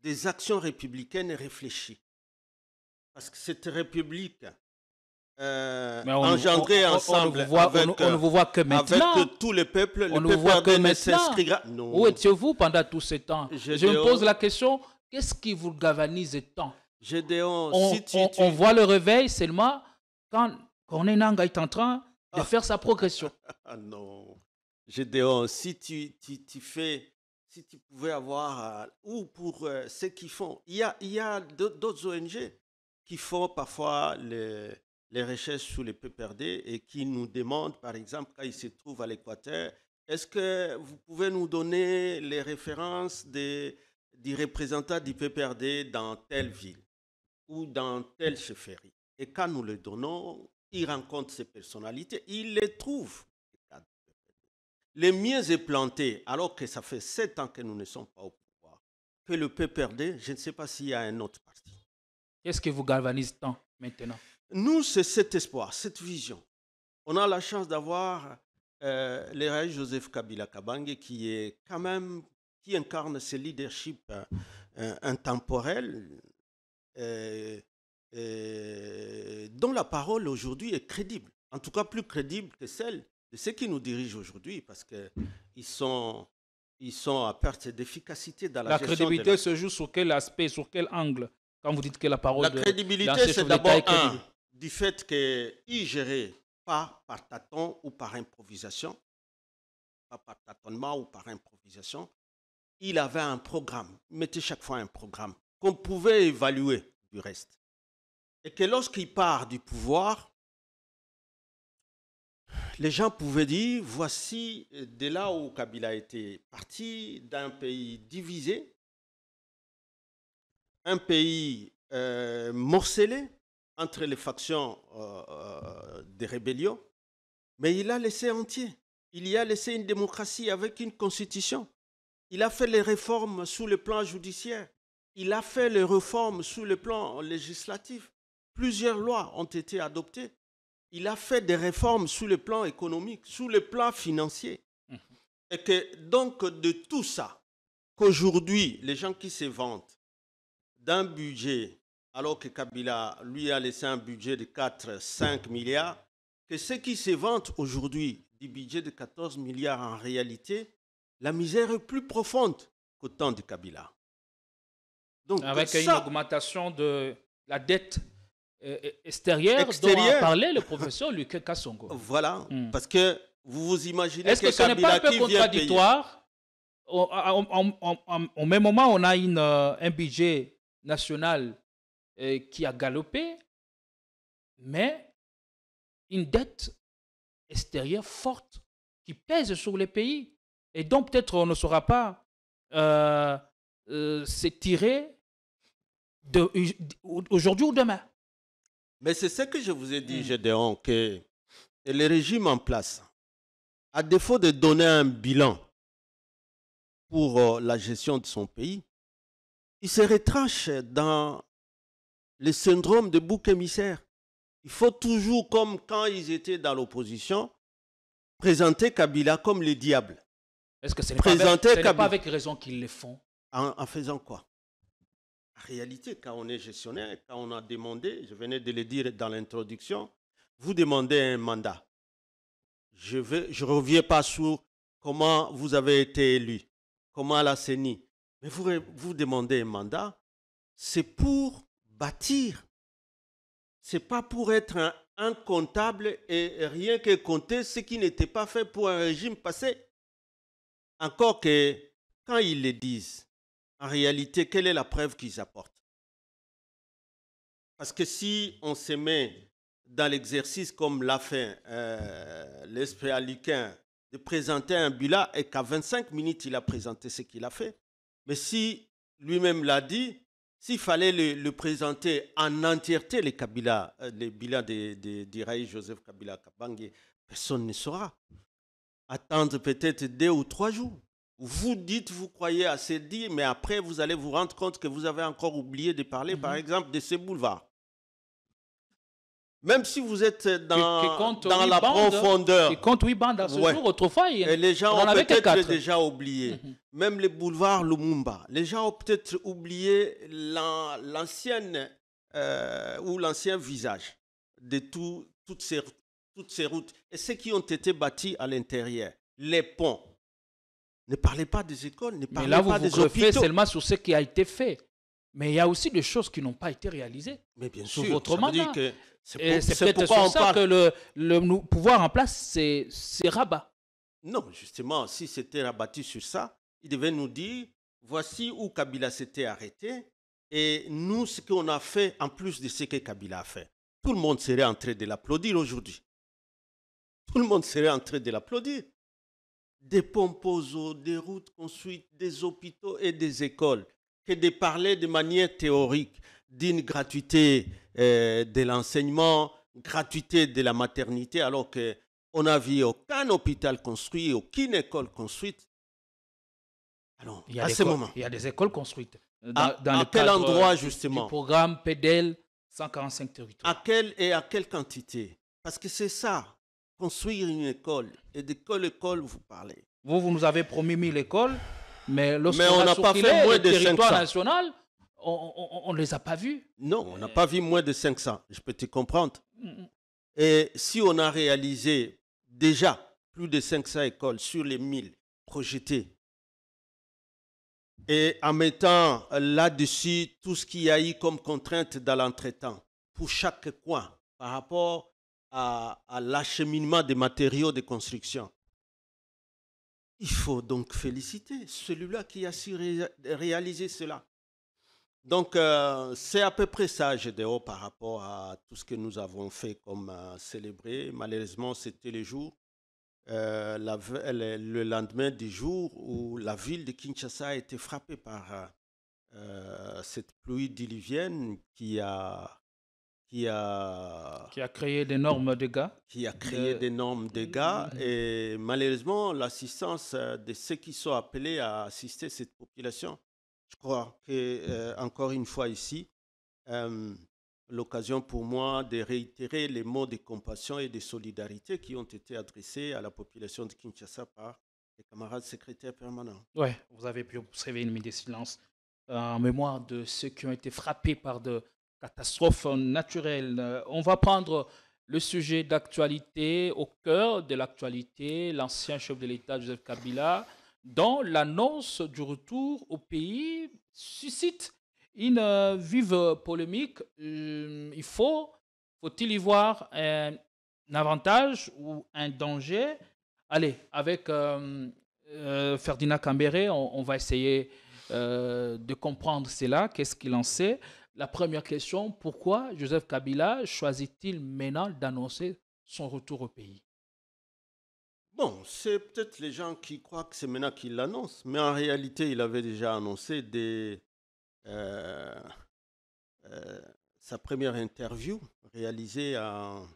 Speaker 2: des actions républicaines réfléchies. Parce que cette république engendrée ensemble
Speaker 1: on ne vous voit que maintenant.
Speaker 2: Avec tous les peuples,
Speaker 1: on ne vous voit que maintenant. Où étiez-vous pendant tout ce temps? Je me pose la question. Qu'est-ce qui vous galvanise tant?
Speaker 2: Gédéon,
Speaker 1: on voit le réveil seulement quand Corneille Nangaa est en train de faire sa progression.
Speaker 2: Ah non. Gédéon, si tu pouvais avoir, ou pour ceux qui font, il y a d'autres ONG qui font parfois les recherches sur les PPRD et qui nous demandent, par exemple, quand ils se trouvent à l'Équateur, est-ce que vous pouvez nous donner les références du représentant du PPRD dans telle ville ou dans telle chefferie. Et quand nous les donnons, ils rencontrent ces personnalités, ils les trouvent. Les mieux est planté, alors que ça fait 7 ans que nous ne sommes pas au pouvoir, que le PPRD, je ne sais pas s'il y a un autre parti.
Speaker 1: Qu'est-ce qui vous galvanise tant maintenant?
Speaker 2: Nous, c'est cet espoir, cette vision. On a la chance d'avoir l'érage Joseph Kabila Kabange qui est quand même, qui incarne ce leadership intemporel, dont la parole aujourd'hui est crédible. En tout cas, plus crédible que celle de ceux qui nous dirigent aujourd'hui, parce qu'ils sont à perte d'efficacité dans la gestion.
Speaker 1: La crédibilité se joue sur quel aspect, sur quel angle? Quand vous dites que la parole
Speaker 2: de... La crédibilité, c'est d'abord du fait qu'il gérait pas par tâton ou par improvisation, pas par tâtonnement ou par improvisation. Il avait un programme, il mettait chaque fois un programme qu'on pouvait évaluer du reste. Et que lorsqu'il part du pouvoir, les gens pouvaient dire, voici de là où Kabila était parti, d'un pays divisé, un pays morcelé entre les factions des rébellions, mais il a laissé entier. Il y a laissé une démocratie avec une constitution. Il a fait les réformes sous le plan judiciaire. Il a fait les réformes sous le plan législatif. Plusieurs lois ont été adoptées. Il a fait des réformes sous le plan économique, sous le plan financier. Et que donc de tout ça, qu'aujourd'hui, les gens qui se vantent d'un budget, alors que Kabila, lui, a laissé un budget de 4-5 milliards, que ceux qui se vantent aujourd'hui du budget de 14 milliards, en réalité, la misère est plus profonde qu'au temps de Kabila.
Speaker 1: Donc, avec une augmentation de la dette extérieure dont a parlé le professeur Luc Kassongo.
Speaker 2: Voilà, parce que vous vous imaginez
Speaker 1: est-ce que ce n'est pas un peu contradictoire? Au même moment, on a un budget national qui a galopé, mais une dette extérieure forte qui pèse sur les pays. Et donc, peut-être on ne saura pas s'étirer aujourd'hui ou demain.
Speaker 2: Mais c'est ce que je vous ai dit, Gédéon, que le régime en place, à défaut de donner un bilan pour la gestion de son pays, il se retranche dans le syndrome de bouc émissaire. Il faut toujours, comme quand ils étaient dans l'opposition, présenter Kabila comme le diable.
Speaker 1: Est-ce que ce n'est pas avec raison qu'ils le font?
Speaker 2: En faisant quoi? En réalité, quand on est gestionnaire, quand on a demandé, je venais de le dire dans l'introduction, vous demandez un mandat. Je ne reviens pas sur comment vous avez été élu, comment la CENI. Mais vous demandez un mandat, c'est pour bâtir. Ce n'est pas pour être un comptable et rien que compter ce qui n'était pas fait pour un régime passé. Encore que, quand ils le disent, en réalité, quelle est la preuve qu'ils apportent? Parce que si on se met dans l'exercice comme l'a fait l'esprit alicain de présenter un bilan et qu'à 25 minutes, il a présenté ce qu'il a fait, mais si lui-même l'a dit, s'il fallait le présenter en entièreté, les bilans d'Iraï Joseph Kabila Kabange, personne ne saura. Attendre peut-être 2 ou 3 jours. Vous dites, vous croyez assez dire, mais après, vous allez vous rendre compte que vous avez encore oublié de parler, par exemple, de ces boulevards. Même si vous êtes dans la profondeur.
Speaker 1: Qui compte 8 bandes à ce jour, autrefois,
Speaker 2: et les gens ont peut-être déjà oublié. Même les boulevards Lumumba. Les gens ont peut-être oublié l'ancien visage de toutes ces routes. Et ceux qui ont été bâtis à l'intérieur. Les ponts. Ne parlez pas des écoles, ne parlez pas des hôpitaux. Mais là, vous refaites
Speaker 1: seulement sur ce qui a été fait. Mais il y a aussi des choses qui n'ont pas été réalisées.
Speaker 2: Mais bien
Speaker 1: sur
Speaker 2: sûr,
Speaker 1: votre mandat.
Speaker 2: C'est
Speaker 1: peut-être sur ça que le pouvoir en place, c'est rabat.
Speaker 2: Non, justement, si c'était rabattu sur ça, il devait nous dire, voici où Kabila s'était arrêté et nous, ce qu'on a fait en plus de ce que Kabila a fait. Tout le monde serait en train de l'applaudir aujourd'hui. Tout le monde serait en train de l'applaudir. Des pompes aux eaux, des routes construites, des hôpitaux et des écoles, que de parler de manière théorique d'une gratuité de l'enseignement, gratuité de la maternité, alors qu'on n'a vu aucun hôpital construit, aucune école construite. Alors, à ce moment.
Speaker 1: Il y a des écoles construites.
Speaker 2: Dans quel endroit, justement?
Speaker 1: Du programme PEDEL 145 territoires.
Speaker 2: À quelle quantité? Parce que c'est ça. Construire une école. Et de quelle école vous parlez?
Speaker 1: Vous nous avez promis 1000 écoles, mais lorsqu'on
Speaker 2: n'a pas fait moins de 500.
Speaker 1: Territoire national, on ne les a pas vus.
Speaker 2: Non, on n'a pas vu moins de 500. Je peux te comprendre. Et si on a réalisé déjà plus de 500 écoles sur les 1000 projetées, et en mettant là-dessus tout ce qu'il y a eu comme contrainte dans l'entretemps, pour chaque coin, par rapport à l'acheminement des matériaux de construction. Il faut donc féliciter celui-là qui a su réaliser cela. Donc, c'est à peu près ça, GDO, par rapport à tout ce que nous avons fait comme célébrer. Malheureusement, c'était le jour, le lendemain du jour où la ville de Kinshasa a été frappée par cette pluie diluvienne qui a
Speaker 1: créé d'énormes dégâts.
Speaker 2: D'énormes dégâts. Et malheureusement, l'assistance de ceux qui sont appelés à assister cette population, je crois que, encore une fois ici, l'occasion pour moi de réitérer les mots de compassion et de solidarité qui ont été adressés à la population de Kinshasa par les camarades secrétaires permanents.
Speaker 1: Oui, vous avez pu observer une minute de silence en mémoire de ceux qui ont été frappés par de catastrophes naturelles. On va prendre le sujet d'actualité au cœur de l'actualité. L'ancien chef de l'État, Joseph Kabila, dont l'annonce du retour au pays suscite une vive polémique. Faut-il y voir un avantage ou un danger? Allez, avec Ferdinand Cambéré, on va essayer de comprendre cela. Qu'est-ce qu'il en sait? La première question, pourquoi Joseph Kabila choisit-il maintenant d'annoncer son retour au pays?
Speaker 2: Bon, c'est peut-être les gens qui croient que c'est maintenant qu'il l'annonce, mais en réalité, il avait déjà annoncé sa première interview réalisée en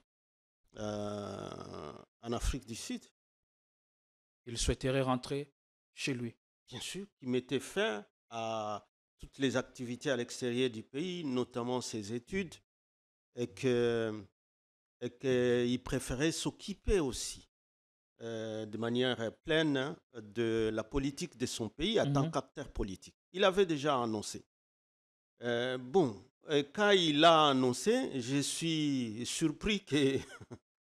Speaker 2: Afrique du Sud.
Speaker 1: Il souhaiterait rentrer chez lui.
Speaker 2: Bien sûr, qui mettait fin à toutes les activités à l'extérieur du pays, notamment ses études, et qu'il préférait s'occuper aussi de manière pleine de la politique de son pays en tant qu'acteur politique. Il avait déjà annoncé. Quand il a annoncé, je suis surpris que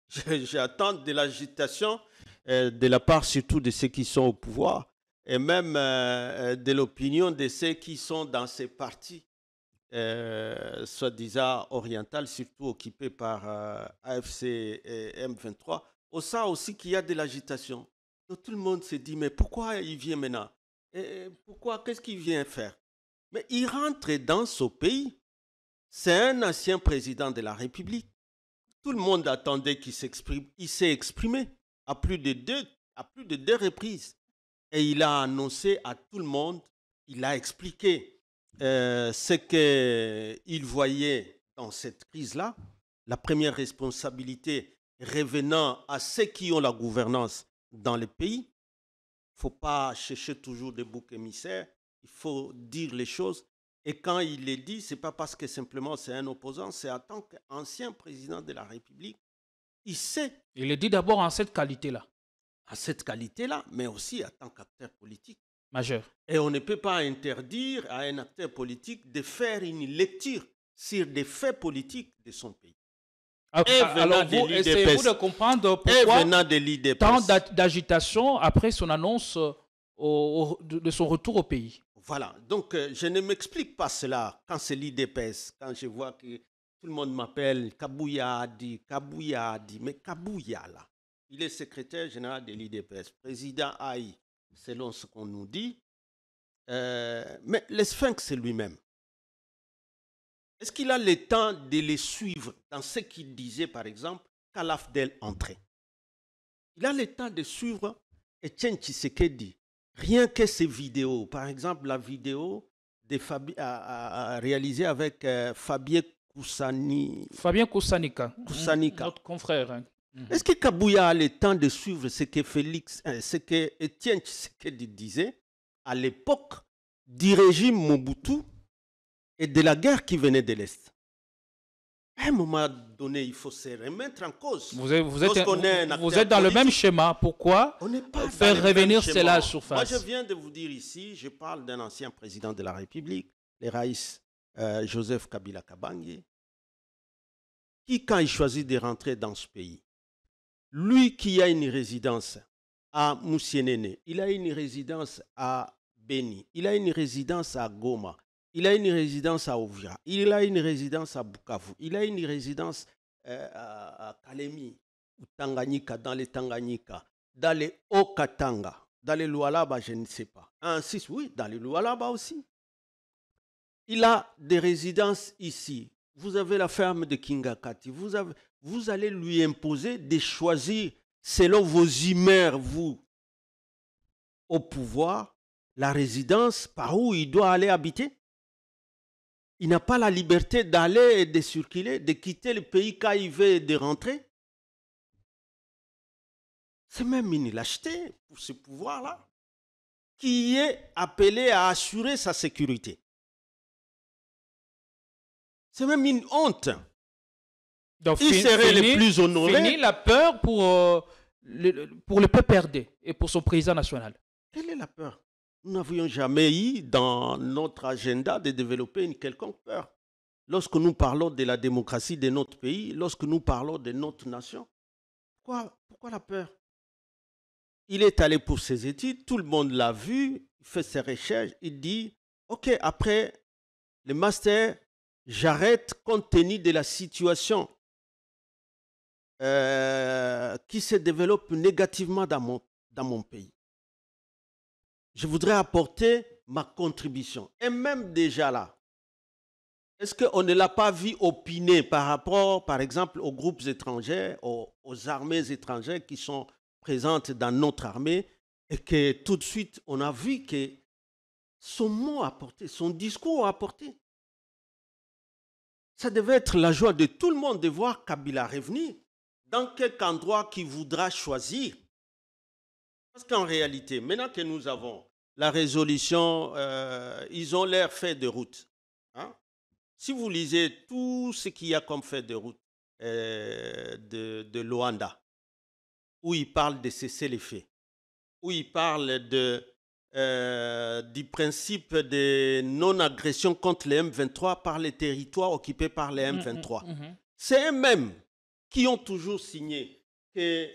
Speaker 2: j'attends de l'agitation de la part surtout de ceux qui sont au pouvoir et même de l'opinion de ceux qui sont dans ces partis soi-disant orientales, surtout occupés par AFC et M23. Au sein aussi qu'il y a de l'agitation. Donc tout le monde se dit, mais pourquoi il vient maintenant? Qu'est-ce qu'il vient faire? Mais il rentre dans ce pays. C'est un ancien président de la République. Tout le monde attendait qu'il s'exprime. Il s'est exprimé à plus de deux reprises. Et il a annoncé à tout le monde, il a expliqué ce qu'il voyait dans cette crise-là. La première responsabilité revenant à ceux qui ont la gouvernance dans le pays. Il ne faut pas chercher toujours des boucs émissaires. Il faut dire les choses. Et quand il les dit, ce n'est pas parce que simplement c'est un opposant, c'est en tant qu'ancien président de la République. Il sait.
Speaker 1: Il le dit d'abord en cette qualité-là.
Speaker 2: À cette qualité-là, mais aussi en tant qu'acteur politique.
Speaker 1: Majeur.
Speaker 2: Et on ne peut pas interdire à un acteur politique de faire une lecture sur des faits politiques de son pays.
Speaker 1: Alors vous, essayez-vous de comprendre pourquoi tant d'agitation après son annonce de son retour au pays?
Speaker 2: Voilà, donc je ne m'explique pas cela quand c'est l'IDPS, quand je vois que tout le monde m'appelle Kabouya dit, mais Kabouya là, il est secrétaire général de l'IDPS, président AI, selon ce qu'on nous dit, mais le Sphinx c'est lui-même. Est-ce qu'il a le temps de les suivre dans ce qu'il disait, par exemple, quand l'AFDEL entrait? Il a le temps de suivre Etienne Tshisekedi. Rien que ces vidéos, par exemple la vidéo réalisée avec Fabien
Speaker 1: Koussanika, notre confrère. Hein.
Speaker 2: Est-ce que Kabouya a le temps de suivre ce que Etienne Tshisekedi disait à l'époque du régime Mobutu et de la guerre qui venait de l'Est? À un moment donné, il faut se remettre en cause.
Speaker 1: Vous êtes dans le même schéma. Pourquoi faire revenir cela à la surface?
Speaker 2: Moi, je viens de vous dire ici, je parle d'un ancien président de la République, le Raïs Joseph Kabila Kabange, qui, quand il choisit de rentrer dans ce pays, lui qui a une résidence à Moussienene, il a une résidence à Beni, il a une résidence à Goma, il a une résidence à Ouvira, il a une résidence à Bukavu, il a une résidence à Kalemi, ou Tanganyika, dans les Tanganyika, dans les Haut-Katanga, dans les Lualaba, je ne sais pas. Ainsi, oui, dans les Lualaba aussi. Il a des résidences ici. Vous avez la ferme de Kingakati. Vous allez lui imposer de choisir, selon vos humeurs, vous, au pouvoir, la résidence par où il doit aller habiter. il n'a pas la liberté d'aller et de circuler, de quitter le pays quand il veut et de rentrer. C'est même une lâcheté pour ce pouvoir-là qui est appelé à assurer sa sécurité. C'est même une honte.
Speaker 1: Donc,
Speaker 2: Il serait le plus honoré.
Speaker 1: Fini la peur pour le PPRD et pour son président national.
Speaker 2: Quelle est la peur? Nous n'avions jamais eu dans notre agenda de développer une quelconque peur. Lorsque nous parlons de la démocratie de notre pays, lorsque nous parlons de notre nation, pourquoi la peur? Il est allé pour ses études, tout le monde l'a vu, il fait ses recherches, il dit, ok, après le master, j'arrête compte tenu de la situation qui se développe négativement dans mon pays. Je voudrais apporter ma contribution. Et même déjà là, est-ce qu'on ne l'a pas vu opiner par rapport, par exemple, aux groupes étrangers, aux armées étrangères qui sont présentes dans notre armée et que tout de suite, on a vu que son mot a porté, son discours a porté. Ça devait être la joie de tout le monde de voir Kabila revenir dans quelque endroit qu'il voudra choisir. Parce qu'en réalité, maintenant que nous avons la résolution, ils ont l'air fait de route. Hein? Si vous lisez tout ce qu'il y a comme fait de route de Luanda, où il parle de cesser les faits, où il parle du principe de non-agression contre les M23 par les territoires occupés par les M23. C'est eux-mêmes qui ont toujours signé que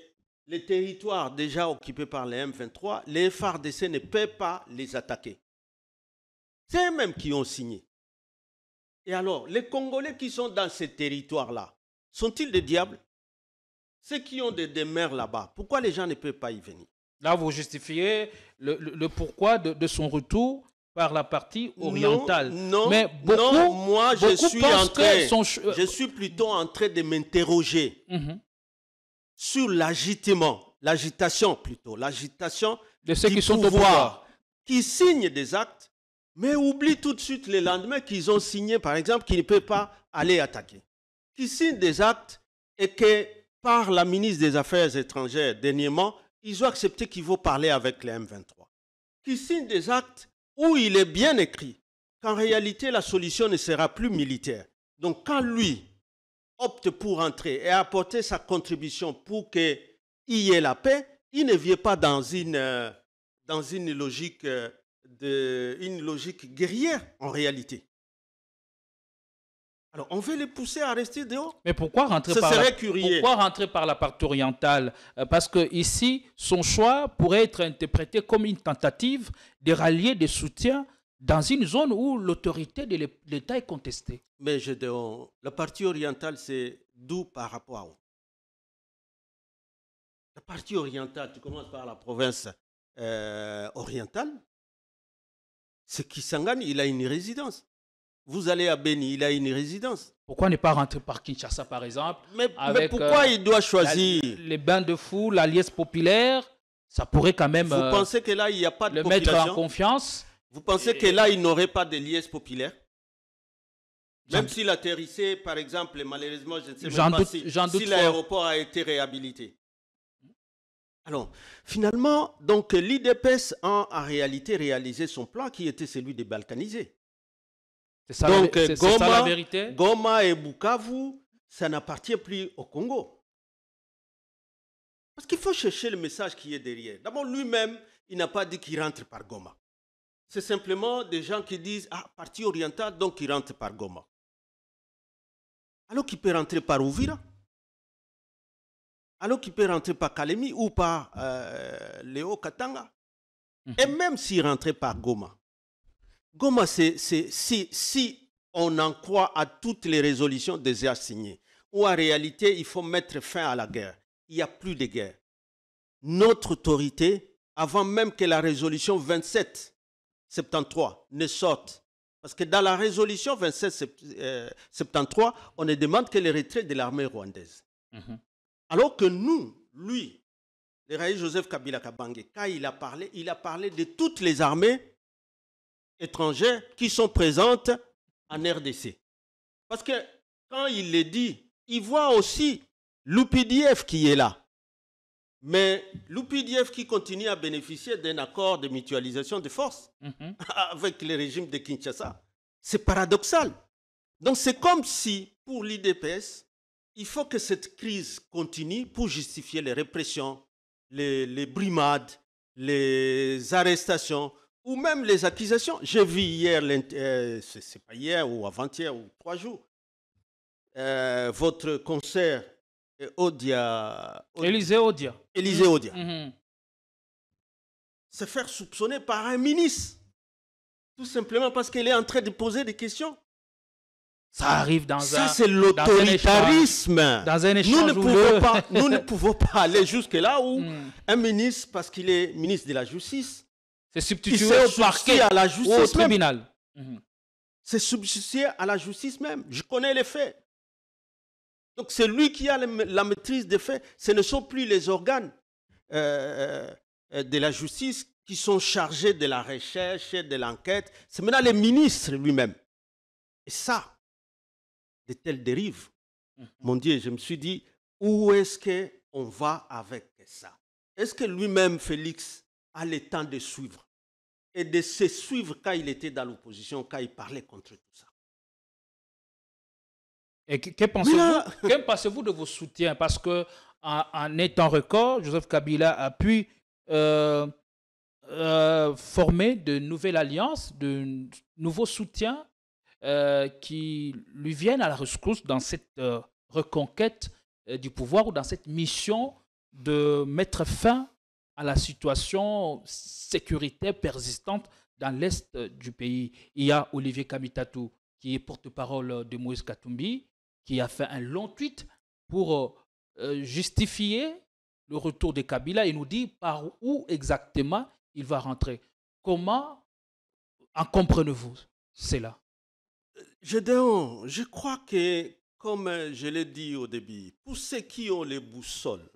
Speaker 2: les territoires déjà occupés par les M23, les FARDC ne peuvent pas les attaquer. C'est eux-mêmes qui ont signé. Et alors, les Congolais qui sont dans ces territoires-là, sont-ils des diables? Ceux qui ont des demeures là-bas, pourquoi les gens ne peuvent pas y venir?
Speaker 1: Là, vous justifiez le pourquoi de son retour par la partie orientale.
Speaker 2: Non,
Speaker 1: mais
Speaker 2: non, moi je suis plutôt en train de m'interroger sur l'agitation
Speaker 1: de ceux qui sont au pouvoir,
Speaker 2: qui signent des actes, mais oublient tout de suite le lendemain qu'ils ont signé, par exemple, qu'ils ne peuvent pas aller attaquer. Qui signent des actes et que par la ministre des Affaires étrangères dernièrement, ils ont accepté qu'ils vont parler avec les M23. Qui signent des actes où il est bien écrit qu'en réalité, la solution ne sera plus militaire. Donc, quand lui opte pour entrer et apporter sa contribution pour qu'il y ait la paix, il ne vient pas dans une logique guerrière, en réalité. Alors, on veut les pousser à rester dehors.
Speaker 1: Mais pourquoi rentrer par la partie orientale? Parce que ici, son choix pourrait être interprété comme une tentative de rallier des soutiens dans une zone où l'autorité de l'État est contestée.
Speaker 2: Mais la partie orientale, c'est d'où par rapport à où? La partie orientale, tu commences par la province orientale. C'est Kisangani, il a une résidence. Vous allez à Beni, il a une résidence.
Speaker 1: Pourquoi ne pas rentrer par Kinshasa, par exemple?
Speaker 2: Mais pourquoi il doit choisir
Speaker 1: les bains de fous, la liesse populaire? Ça pourrait quand même.
Speaker 2: Vous pensez que là, il n'y a pas de population?
Speaker 1: Le mettre en confiance?
Speaker 2: Vous pensez que là, il n'aurait pas de liesse populaire? Même s'il atterrissait, par exemple, malheureusement, je ne sais même pas si l'aéroport a été réhabilité. Alors, finalement, donc l'IDPS a en réalité réalisé son plan qui était celui de balkaniser.
Speaker 1: C'est ça la vérité?
Speaker 2: Goma et Bukavu, ça n'appartient plus au Congo. Parce qu'il faut chercher le message qui est derrière. D'abord, lui-même, il n'a pas dit qu'il rentre par Goma. C'est simplement des gens qui disent « Ah, partie orientale, donc il rentre par Goma. » Alors qu'il peut rentrer par Ouvira. Alors qu'il peut rentrer par Kalemi ou par Léo Katanga. Et même s'il rentrait par Goma. Goma, si on en croit à toutes les résolutions déjà signées, où en réalité, il faut mettre fin à la guerre. Il n'y a plus de guerre. Notre autorité, avant même que la résolution 2773 ne sorte, parce que dans la résolution 2773, on ne demande que le retrait de l'armée rwandaise. Alors que nous, lui, le Raï Joseph Kabila Kabange, quand il a parlé de toutes les armées étrangères qui sont présentes en RDC. Parce que quand il le dit, il voit aussi l'UPDF qui est là. Mais l'UPDF qui continue à bénéficier d'un accord de mutualisation de forces avec le régime de Kinshasa. C'est paradoxal. Donc c'est comme si, pour l'IDPS, il faut que cette crise continue pour justifier les répressions, les brimades, les arrestations ou même les accusations. J'ai vu hier, c'est pas hier ou avant-hier ou 3 jours, votre concert
Speaker 1: Élisée Odia.
Speaker 2: Élisée Odia. Se faire soupçonner par un ministre. Tout simplement parce qu'il est en train de poser des questions.
Speaker 1: Ça arrive dans
Speaker 2: ça, c'est l'autoritarisme.
Speaker 1: Dans un échange
Speaker 2: nous ne pouvons pas aller jusque-là où un ministre, parce qu'il est ministre de la Justice,
Speaker 1: c'est substitué au parquet,
Speaker 2: à la justice,
Speaker 1: au tribunal.
Speaker 2: C'est substitué à la justice même. Je connais les faits. Donc c'est lui qui a la maîtrise des faits. Ce ne sont plus les organes de la justice qui sont chargés de la recherche, de l'enquête. C'est maintenant les ministres lui-même. Et ça, de telles dérives, mon Dieu, je me suis dit, où est-ce qu'on va avec ça? Est-ce que lui-même, Félix, a le temps de suivre et de se suivre quand il était dans l'opposition, quand il parlait contre tout ça?
Speaker 1: Et que pensez-vous de vos soutiens? Parce qu'en étant record, Joseph Kabila a pu former de nouvelles alliances, de nouveaux soutiens qui lui viennent à la rescousse dans cette reconquête du pouvoir ou dans cette mission de mettre fin à la situation sécuritaire persistante dans l'est du pays. Il y a Olivier Kamitatou, qui est porte-parole de Moïse Katumbi, qui a fait un long tweet pour justifier le retour de Kabila et nous dit par où exactement il va rentrer. Comment en comprenez-vous cela?
Speaker 2: Je crois que, comme je l'ai dit au début, pour ceux qui ont les boussoles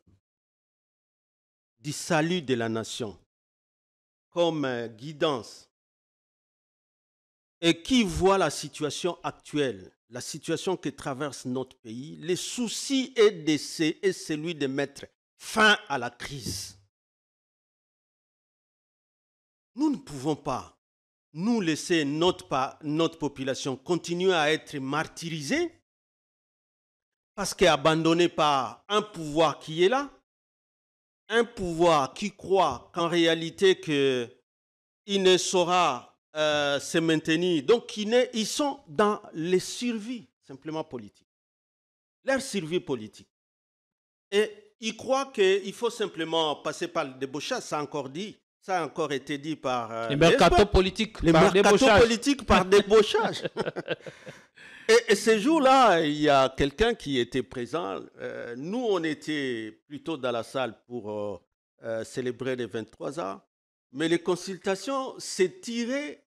Speaker 2: du salut de la nation comme guidance et qui voient la situation actuelle, la situation que traverse notre pays, le souci est celui de mettre fin à la crise. Nous ne pouvons pas nous laisser notre population continuer à être martyrisée parce qu'elle est abandonnée par un pouvoir qui est là, un pouvoir qui croit qu'en réalité il ne saura se maintenir. Donc ils sont dans les survies simplement politiques, leur survie politique. Et ils croient qu'il faut simplement passer par le débauchage, ça a encore été dit par
Speaker 1: les mercato politiques.
Speaker 2: Les mercato politiques par débauchage. Et ce jour-là, il y a quelqu'un qui était présent. Nous, on était plutôt dans la salle pour célébrer les 23 ans. Mais les consultations s'étiraient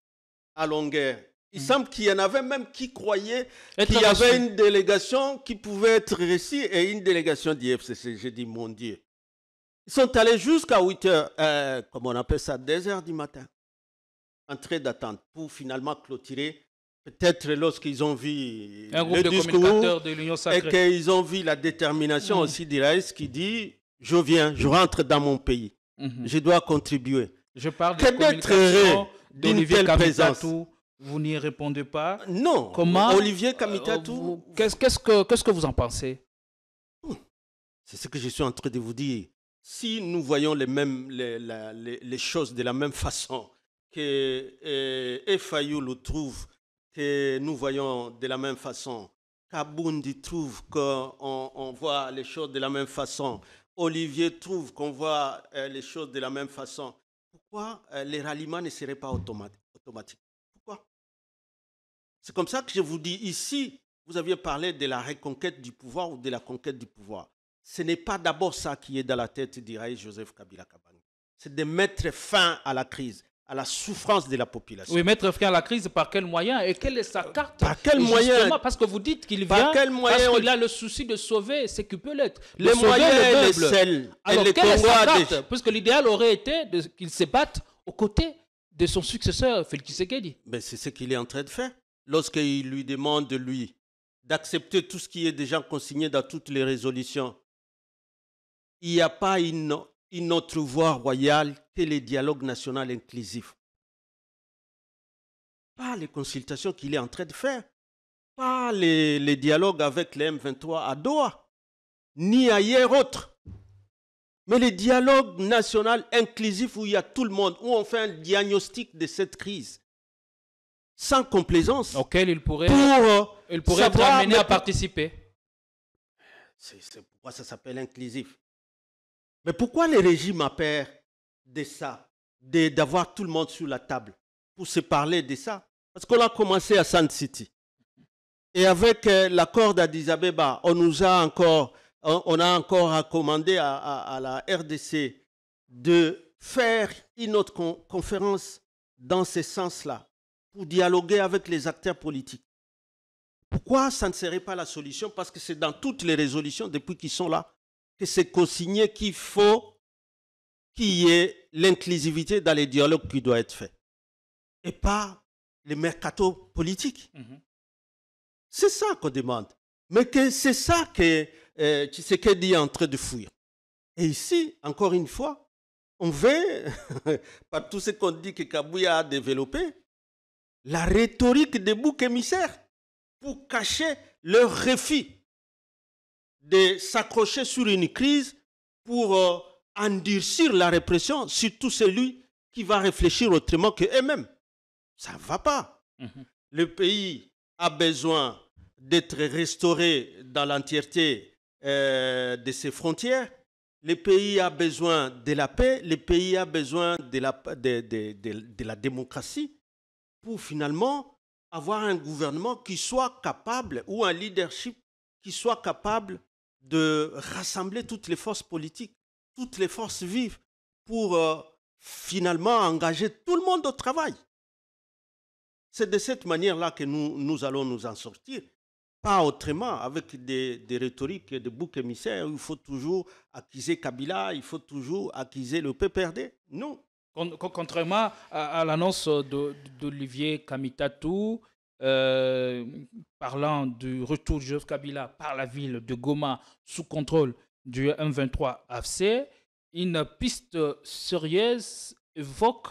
Speaker 2: à longueur. Il semble qu'il y en avait même qui croyaient qu'il y avait une délégation qui pouvait être reçue et une délégation d'IFCC. J'ai dit, mon Dieu. Ils sont allés jusqu'à 8 heures, comme on appelle ça, 2 heures du matin, en train d'attente, pour finalement clôturer, peut-être lorsqu'ils ont vu
Speaker 1: un groupe de communicateurs de l'Union Sacrée.
Speaker 2: Et qu'ils ont vu la détermination aussi d'Iraïs qui dit, je viens, je rentre dans mon pays, je dois contribuer.
Speaker 1: Je parle de communication d'Olivier Kamitatou, vous n'y répondez pas.
Speaker 2: Non,
Speaker 1: comment,
Speaker 2: Olivier Kamitatou...
Speaker 1: Qu'est-ce que vous en pensez?
Speaker 2: C'est ce que je suis en train de vous dire. Si nous voyons les choses de la même façon que Fayou le trouve, que nous voyons de la même façon, Kabundi trouve qu'on voit les choses de la même façon, Olivier trouve qu'on voit les choses de la même façon, pourquoi les ralliements ne seraient pas automatiques? Pourquoi? C'est comme ça que je vous dis ici, vous aviez parlé de la reconquête du pouvoir ou de la conquête du pouvoir. Ce n'est pas d'abord ça qui est dans la tête d'Iraïs Joseph Kabila Kabange. C'est de mettre fin à la crise, à la souffrance de la population.
Speaker 1: Oui, mettre fin à la crise, par quel moyen? Et quelle est sa carte?
Speaker 2: Par quel moyen?
Speaker 1: Parce que vous dites qu'il vient parce qu'il a le souci de sauver ce qui peut l'être.
Speaker 2: Les moyens et les selles.
Speaker 1: Alors, quelle est sa carte? Puisque l'idéal aurait été qu'il se batte aux côtés de son successeur, Félix Tshisekedi.
Speaker 2: Ben, c'est ce qu'il est en train de faire. lorsqu'il lui demande, lui, d'accepter tout ce qui est déjà consigné dans toutes les résolutions, il n'y a pas une autre voie royale que les dialogues nationaux inclusifs. Pas les consultations qu'il est en train de faire, pas les dialogues avec les M23 à Doha, ni ailleurs autre. Mais les dialogues nationaux inclusifs où il y a tout le monde, où on fait un diagnostic de cette crise, sans complaisance.
Speaker 1: Auquel il pourrait être amené à participer.
Speaker 2: C'est pourquoi ça s'appelle inclusif. Mais pourquoi les régimes a peur de ça, d'avoir tout le monde sur la table pour se parler de ça? Parce qu'on a commencé à Sand City. Et avec l'accord d'Addis Abeba, on a encore recommandé à la RDC de faire une autre conférence dans ce sens-là, pour dialoguer avec les acteurs politiques. Pourquoi ça ne serait pas la solution? Parce que c'est dans toutes les résolutions, depuis qu'ils sont là, que c'est consigné qu'il faut qu'il y ait l'inclusivité dans les dialogues qui doivent être faits. Et pas les mercato politiques. C'est ça qu'on demande. Mais que c'est ça que Tshisekedi est en train de fuir. Et ici, encore une fois, on veut, par tout ce qu'on dit que Kabouya a développé, la rhétorique des boucs émissaires pour cacher leur refus de s'accrocher sur une crise pour endurcir la répression, surtout celui qui va réfléchir autrement qu'eux-mêmes. Ça ne va pas. Le pays a besoin d'être restauré dans l'entièreté de ses frontières. Le pays a besoin de la paix. Le pays a besoin de la démocratie pour finalement avoir un gouvernement qui soit capable, ou un leadership qui soit capable de rassembler toutes les forces politiques, toutes les forces vives pour finalement engager tout le monde au travail. C'est de cette manière-là que nous allons nous en sortir. Pas autrement, avec des rhétoriques de boucs émissaires, il faut toujours accuser Kabila, il faut toujours accuser le PPRD. Non.
Speaker 1: Contrairement à l'annonce d'Olivier Kamitatou, parlant du retour de Joseph Kabila par la ville de Goma sous contrôle du M23 AFC, une piste sérieuse évoque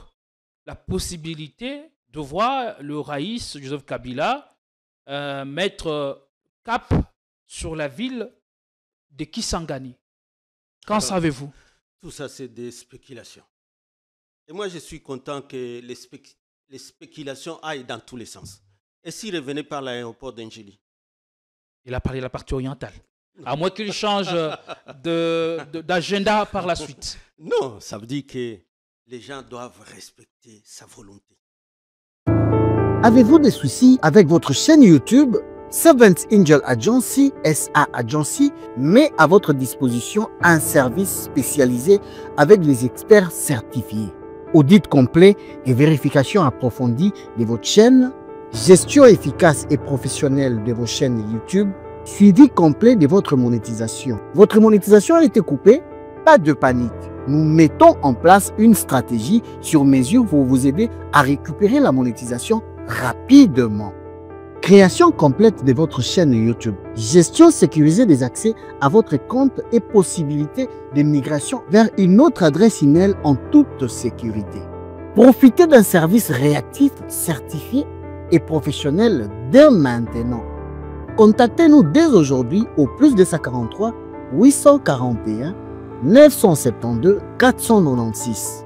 Speaker 1: la possibilité de voir le raïs Joseph Kabila mettre cap sur la ville de Kisangani. Qu'en savez-vous?
Speaker 2: Tout ça, c'est des spéculations. Et moi, je suis content que les spéculations aillent dans tous les sens. Et s'il revenait par l'aéroport d'Engeli?
Speaker 1: Il a parlé de la partie orientale. À moins qu'il change d'agenda par la suite.
Speaker 2: Non, ça veut dire que les gens doivent respecter sa volonté.
Speaker 4: Avez-vous des soucis avec votre chaîne YouTube? Seventh Angel Agency, SA Agency, met à votre disposition un service spécialisé avec des experts certifiés. Audit complet et vérification approfondie de votre chaîne, gestion efficace et professionnelle de vos chaînes YouTube, suivi complet de votre monétisation. Votre monétisation a été coupée? Pas de panique. Nous mettons en place une stratégie sur mesure pour vous aider à récupérer la monétisation rapidement. Création complète de votre chaîne YouTube. Gestion sécurisée des accès à votre compte et possibilité de migration vers une autre adresse email en toute sécurité. Profitez d'un service réactif, certifié et professionnel dès maintenant. Contactez-nous dès aujourd'hui au +243 841 972 496.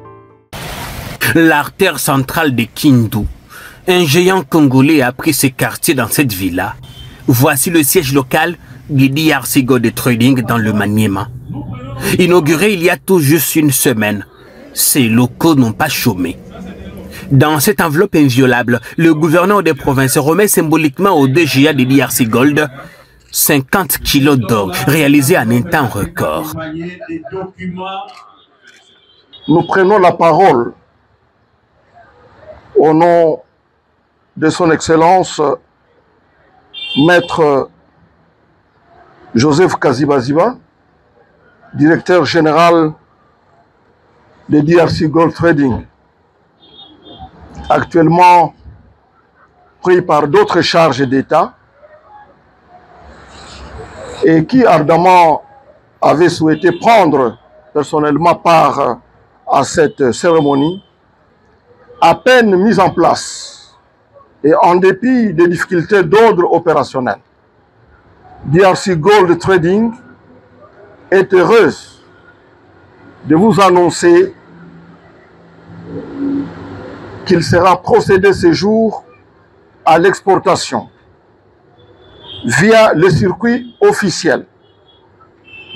Speaker 5: L'artère centrale de Kindu. Un géant congolais a pris ses quartiers dans cette villa. Voici le siège local du DRC Gold Trading dans le Maniema. Inauguré il y a tout juste une semaine, ces locaux n'ont pas chômé. Dans cette enveloppe inviolable, le gouverneur des provinces remet symboliquement au DGA de DRC Gold 50 kilos d'or réalisés en un temps record.
Speaker 6: Nous prenons la parole au nom de son Excellence, Maître Joseph Kaziba, directeur général de DRC Gold Trading, actuellement pris par d'autres charges d'État et qui ardemment avait souhaité prendre personnellement part à cette cérémonie, à peine mise en place et en dépit des difficultés d'ordre opérationnel, DRC Gold Trading est heureuse de vous annoncer qu'il sera procédé ce jour à l'exportation via le circuit officiel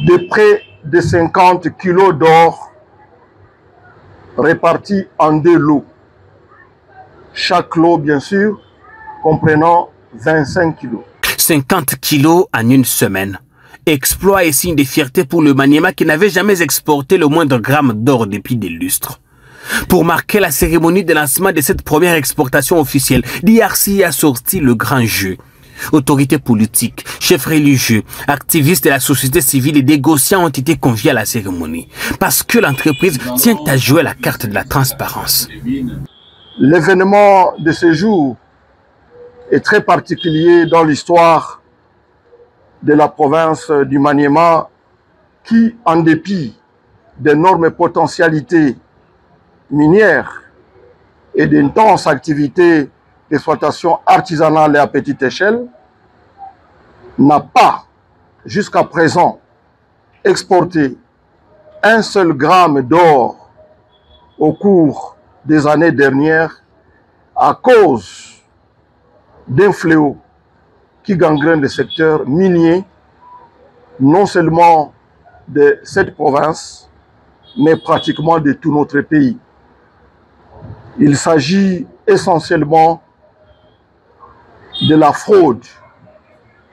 Speaker 6: de près de 50 kilos d'or répartis en 2 lots. Chaque lot, bien sûr, comprenant 25 kilos.
Speaker 5: 50 kilos en une semaine. Exploit et signe de fierté pour le Maniema qui n'avait jamais exporté le moindre gramme d'or depuis des lustres. Pour marquer la cérémonie de lancement de cette première exportation officielle, DRC a sorti le grand jeu. Autorités politiques, chefs religieux, activistes de la société civile et négociants ont été conviés à la cérémonie parce que l'entreprise tient à jouer la carte de la transparence.
Speaker 6: L'événement de ce jour est très particulier dans l'histoire de la province du Maniema qui, en dépit d'énormes potentialités minières et d'intenses activités d'exploitation artisanale et à petite échelle, n'a pas, jusqu'à présent, exporté un seul gramme d'or au cours des années dernières à cause d'un fléau qui gangrène le secteur minier, non seulement de cette province, mais pratiquement de tout notre pays. Il s'agit essentiellement de la fraude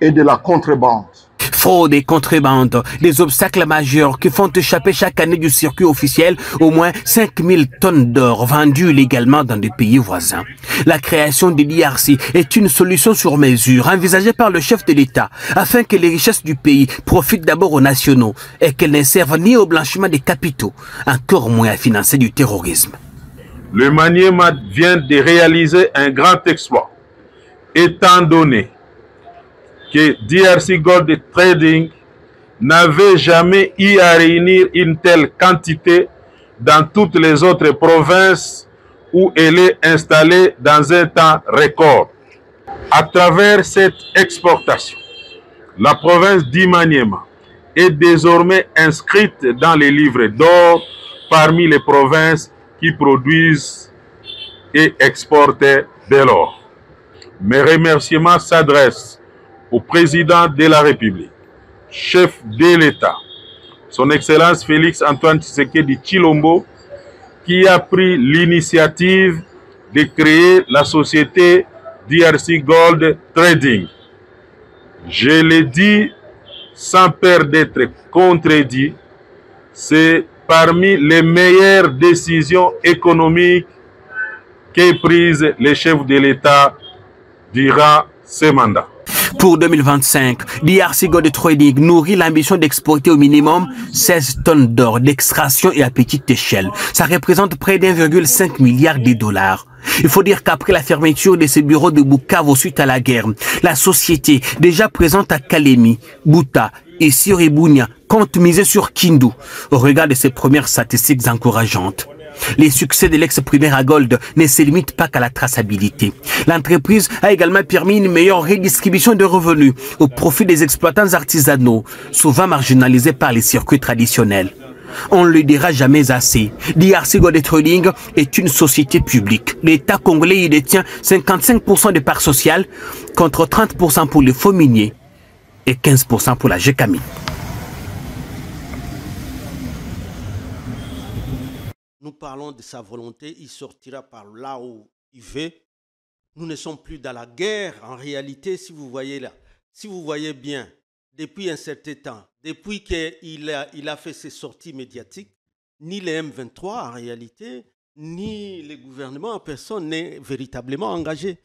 Speaker 6: et de la contrebande.
Speaker 5: Fraude et contrebande, des obstacles majeurs qui font échapper chaque année du circuit officiel au moins 5000 tonnes d'or vendues illégalement dans des pays voisins. La création de l'IRC est une solution sur mesure envisagée par le chef de l'État afin que les richesses du pays profitent d'abord aux nationaux et qu'elles ne servent ni au blanchiment des capitaux, encore moins à financer du terrorisme.
Speaker 7: Le Maniema vient de réaliser un grand exploit, étant donné que DRC Gold Trading n'avait jamais eu à réunir une telle quantité dans toutes les autres provinces où elle est installée dans un temps record. À travers cette exportation, la province du Maniema est désormais inscrite dans les livres d'or parmi les provinces qui produisent et exportent de l'or. Mes remerciements s'adressent au président de la République, chef de l'État, son Excellence Félix Antoine Tshisekedi Tshilombo, qui a pris l'initiative de créer la société DRC Gold Trading. Je le dis sans peur d'être contredit, c'est parmi les meilleures décisions économiques qu'aient prises les chefs de l'État durant ce mandat.
Speaker 5: Pour 2025, DRC Gold Trading nourrit l'ambition d'exporter au minimum 16 tonnes d'or d'extraction et à petite échelle. Ça représente près d'1,5 milliard de dollars. Il faut dire qu'après la fermeture de ses bureaux de Bukavu suite à la guerre, la société, déjà présente à Kalemi, Buta et Siribunia, compte miser sur Kindu au regard de ses premières statistiques encourageantes. Les succès de l'ex-primaire à Gold ne se limitent pas qu'à la traçabilité. L'entreprise a également permis une meilleure redistribution de revenus au profit des exploitants artisanaux, souvent marginalisés par les circuits traditionnels. On ne le dira jamais assez. DRC Gold Trading est une société publique. L'État congolais y détient 55% de parts sociales contre 30% pour les faux miniers et 15% pour la GECAMI.
Speaker 2: Nous parlons de sa volonté, il sortira par là où il veut. Nous ne sommes plus dans la guerre en réalité, si vous voyez là. Si vous voyez bien, depuis un certain temps, depuis qu'il a fait ses sorties médiatiques, ni les M23 en réalité, ni le gouvernement en personne n'est véritablement engagé.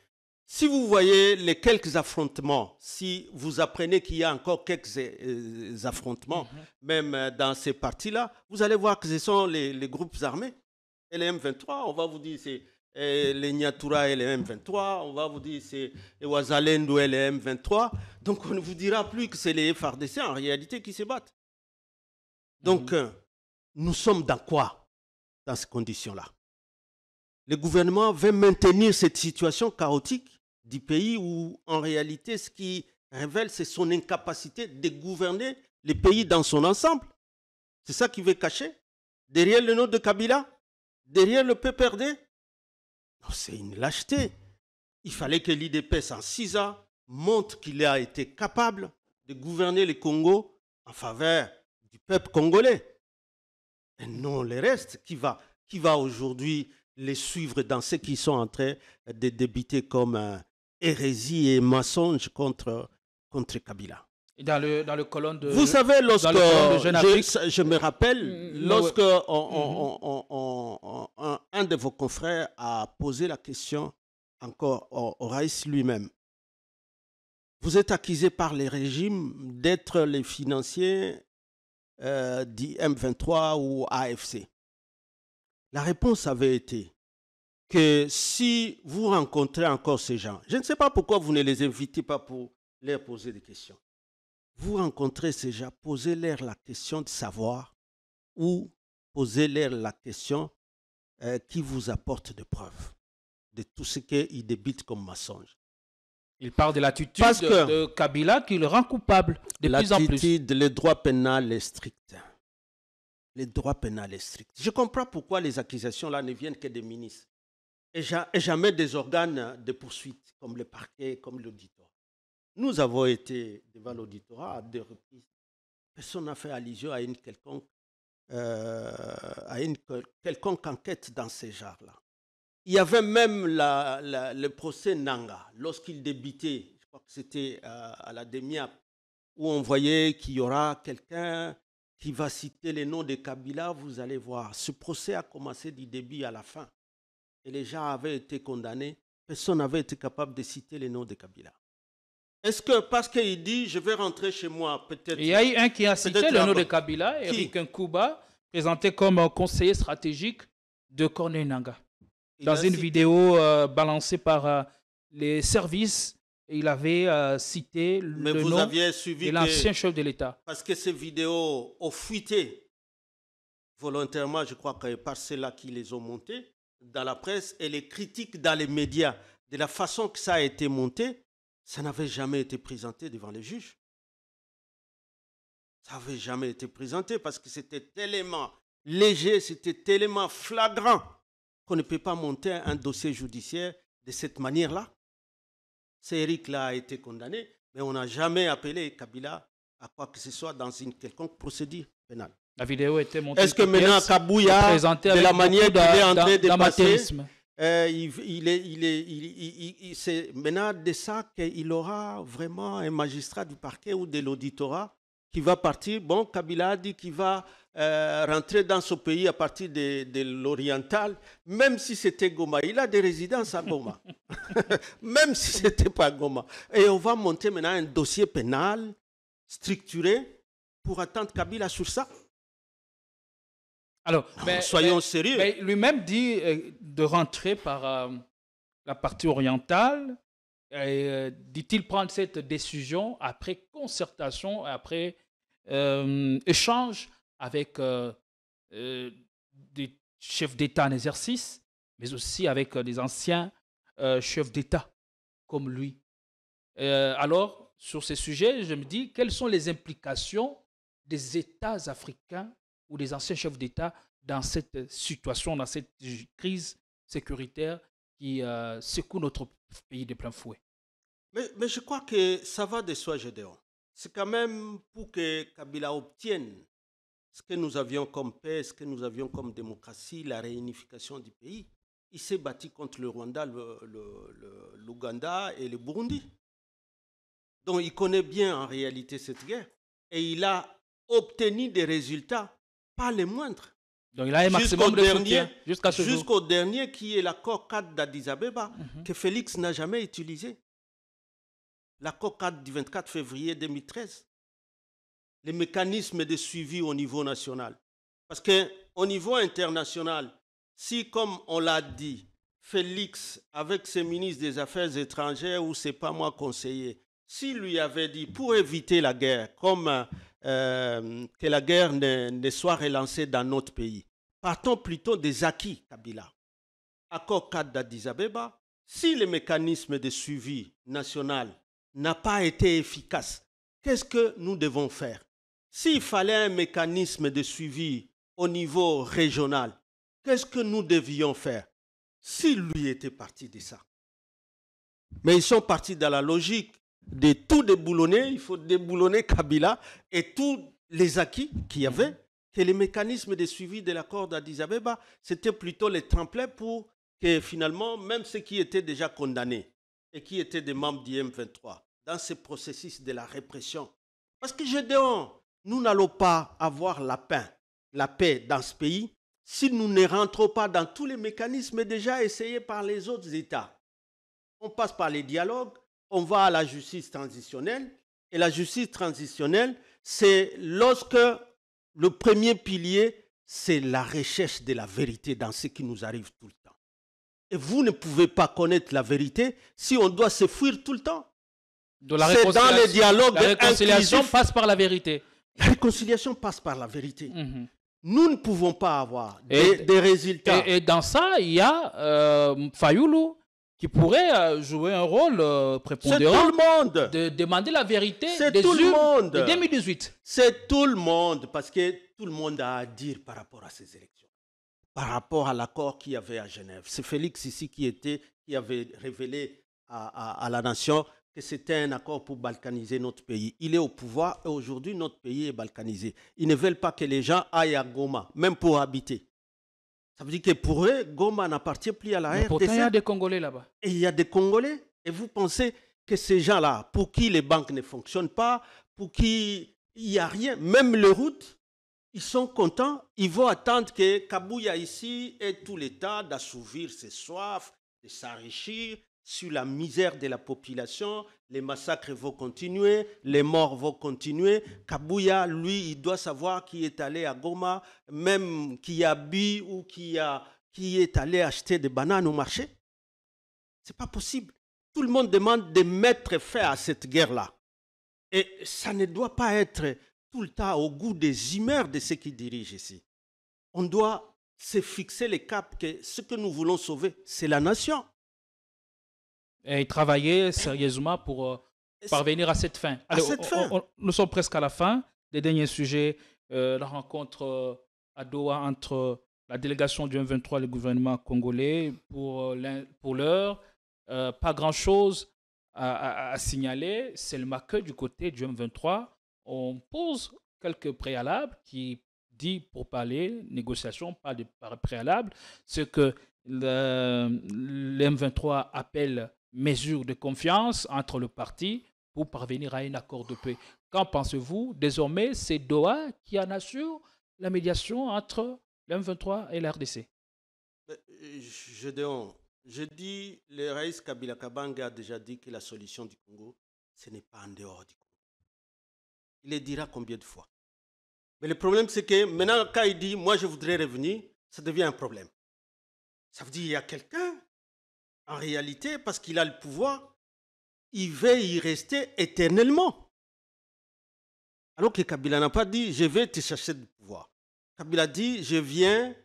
Speaker 2: Si vous voyez les quelques affrontements, si vous apprenez qu'il y a encore quelques affrontements, même dans ces parties-là, vous allez voir que ce sont les groupes armés. Et les M23, on va vous dire, les Nyatura et les M23, on va vous dire c'est les Ouazalendo et les M23. Donc on ne vous dira plus que c'est les FARDC en réalité qui se battent. Donc nous sommes dans quoi dans ces conditions-là? Le gouvernement veut maintenir cette situation chaotique du pays où en réalité ce qui révèle c'est son incapacité de gouverner le pays dans son ensemble. C'est ça qu'il veut cacher. Derrière le nom de Kabila, derrière le PPRD. C'est une lâcheté. Il fallait que l'IDPS en 6 ans montre qu'il a été capable de gouverner le Congo en faveur du peuple congolais. Et non le reste qui va aujourd'hui les suivre dans ce qu'ils sont en train de débiter comme hérésie et mensonge contre Kabila.
Speaker 1: Et dans le colonne de...
Speaker 2: Vous savez, lorsque je me rappelle, lorsque un de vos confrères a posé la question encore au Raïs lui-même, vous êtes accusé par les régimes d'être les financiers du M23 ou AFC. La réponse avait été que si vous rencontrez encore ces gens, je ne sais pas pourquoi vous ne les invitez pas pour leur poser des questions. Vous rencontrez ces gens, posez-leur la question de savoir ou posez-leur la question qui vous apporte des preuves de tout ce qu'ils débitent comme mensonge.
Speaker 1: Il parle de l'attitude de Kabila qui le rend coupable de plus en plus.
Speaker 2: L'attitude, le droit pénal est strict. Le droit pénal est strict. Je comprends pourquoi les accusations là ne viennent que des ministres et jamais des organes de poursuite comme le parquet, comme l'auditoire. Nous avons été devant l'auditorat à 2 reprises. Personne n'a fait allusion à une quelconque enquête dans ces genres-là. Il y avait même le procès Nanga, lorsqu'il débitait, je crois que c'était à la DEMIAP, où on voyait qu'il y aura quelqu'un qui va citer les noms de Kabila, vous allez voir. Ce procès a commencé du début à la fin. Et les gens avaient été condamnés. Personne n'avait été capable de citer les noms de Kabila. Est-ce que parce qu'il dit je vais rentrer chez moi, peut-être...
Speaker 1: Il y a eu un qui a cité le nom de Kabila, Eric Nkouba, présenté comme conseiller stratégique de Corneille Nangaa. Dans une vidéo balancée par les services, il avait cité le nom de l'ancien chef de l'État.
Speaker 2: Parce que ces vidéos ont fuité volontairement, je crois que par ceux-là qui les ont montées dans la presse et les critiques dans les médias de la façon que ça a été monté, ça n'avait jamais été présenté devant les juges. Ça n'avait jamais été présenté parce que c'était tellement léger, c'était tellement flagrant qu'on ne peut pas monter un dossier judiciaire de cette manière-là. C'est Eric là a été condamné, mais on n'a jamais appelé Kabila à quoi que ce soit dans une quelconque procédure pénale.
Speaker 1: La vidéo était montée.
Speaker 2: Est-ce que maintenant Kabouya, de la manière qu'il est en train de passer, c'est maintenant de ça qu'il aura vraiment un magistrat du parquet ou de l'auditorat qui va partir. Bon, Kabila a dit qu'il va rentrer dans ce pays à partir de l'oriental, même si c'était Goma. Il a des résidences à Goma, même si ce n'était pas Goma. Et on va monter maintenant un dossier pénal structuré pour attendre Kabila sur ça.
Speaker 1: Alors,
Speaker 2: soyons sérieux.
Speaker 1: Mais lui-même dit de rentrer par la partie orientale. Dit-il prendre cette décision après concertation, après échange avec des chefs d'État en exercice, mais aussi avec des anciens chefs d'État comme lui. Alors, sur ces sujets, je me dis, quelles sont les implications des États africains ou des anciens chefs d'État dans cette situation, dans cette crise sécuritaire qui secoue notre pays de plein fouet?
Speaker 2: Mais je crois que ça va de soi, Gédéon. C'est quand même pour que Kabila obtienne ce que nous avions comme paix, ce que nous avions comme démocratie, la réunification du pays. Il s'est battu contre le Rwanda, l'Ouganda et le Burundi. Donc il connaît bien en réalité cette guerre. Et il a obtenu des résultats, pas les moindres.
Speaker 1: Donc il a un maximum de soutien jusqu'à ce jour.
Speaker 2: Jusqu'au dernier qui est l'accord 4 d'Addis Abeba, que Félix n'a jamais utilisé. L'accord 4 du 24 février 2013. Les mécanismes de suivi au niveau national. Parce qu'au niveau international, si, comme on l'a dit, Félix, avec ses ministres des Affaires étrangères, ou c'est pas moi conseiller, s'il lui avait dit, pour éviter la guerre, comme que la guerre ne soit relancée dans notre pays, partons plutôt des acquis, Kabila. Accord 4 d'Addis Abeba, si le mécanisme de suivi national n'a pas été efficace, qu'est-ce que nous devons faire? S'il fallait un mécanisme de suivi au niveau régional, qu'est-ce que nous devions faire? S'il lui était parti de ça. Mais ils sont partis dans la logique de tout déboulonner, il faut déboulonner Kabila et tous les acquis qu'il y avait, que les mécanismes de suivi de l'accord d'Addis Abeba, c'était plutôt les tremplins pour que finalement, même ceux qui étaient déjà condamnés et qui étaient des membres du M23, dans ce processus de la répression. Parce que Gédéon, nous n'allons pas avoir la paix dans ce pays si nous ne rentrons pas dans tous les mécanismes déjà essayés par les autres États. On passe par les dialogues, on va à la justice transitionnelle, et la justice transitionnelle, c'est lorsque le premier pilier, c'est la recherche de la vérité dans ce qui nous arrive tout le temps. Et vous ne pouvez pas connaître la vérité si on doit se fuir tout le temps. C'est dans les dialogues.
Speaker 1: La réconciliation passe par la vérité.
Speaker 2: La réconciliation passe par la vérité. Nous ne pouvons pas avoir des résultats.
Speaker 1: Et dans ça, il y a Fayoulou qui pourrait jouer un rôle prépondérant.
Speaker 2: C'est tout le monde.
Speaker 1: De demander la vérité
Speaker 2: des tout le monde.
Speaker 1: De 2018.
Speaker 2: C'est tout le monde, parce que tout le monde a à dire par rapport à ces élections. Par rapport à l'accord qu'il y avait à Genève. C'est Félix ici qui avait révélé à la nation que c'était un accord pour balkaniser notre pays. Il est au pouvoir et aujourd'hui notre pays est balkanisé. Ils ne veulent pas que les gens aillent à Goma, même pour habiter. Ça veut dire que pour eux, Goma n'appartient plus à la RDC.
Speaker 1: Pourtant, il y a des Congolais là-bas.
Speaker 2: Et il y a des Congolais. Et vous pensez que ces gens-là, pour qui les banques ne fonctionnent pas, pour qui il n'y a rien, même les routes, ils sont contents, ils vont attendre que Kabouya ici ait tout l'État d'assouvir ses soifs, de s'enrichir sur la misère de la population. Les massacres vont continuer, les morts vont continuer. Kabouya, lui, il doit savoir qui est allé à Goma, même qui a bu ou qui est allé acheter des bananes au marché. Ce n'est pas possible. Tout le monde demande de mettre fin à cette guerre-là. Et ça ne doit pas être tout le temps au goût des humeurs de ceux qui dirigent ici. On doit se fixer le cap que ce que nous voulons sauver, c'est la nation.
Speaker 1: Et travailler sérieusement pour parvenir à cette fin. Alors, nous sommes presque à la fin. Des derniers sujets, la rencontre à Doha entre la délégation du M23 et le gouvernement congolais. Pour l'heure, pas grand-chose à signaler, seulement que du côté du M23, on pose quelques préalables qui dit pour parler, négociation, pas de préalable, ce que le M23 appelle mesure de confiance entre le parti pour parvenir à un accord de paix. Qu'en pensez-vous? Désormais, c'est Doha qui en assure la médiation entre le M23 et la RDC.
Speaker 2: Je dis, le Raïs Kabila Kabanga a déjà dit que la solution du Congo, ce n'est pas en dehors du Congo. Il le dira combien de fois? Mais le problème, c'est que maintenant, quand il dit « moi, je voudrais revenir », ça devient un problème. Ça veut dire qu'il y a quelqu'un, en réalité, parce qu'il a le pouvoir, il veut y rester éternellement. Alors que Kabila n'a pas dit « je vais te chercher du pouvoir ». Kabila dit « je viens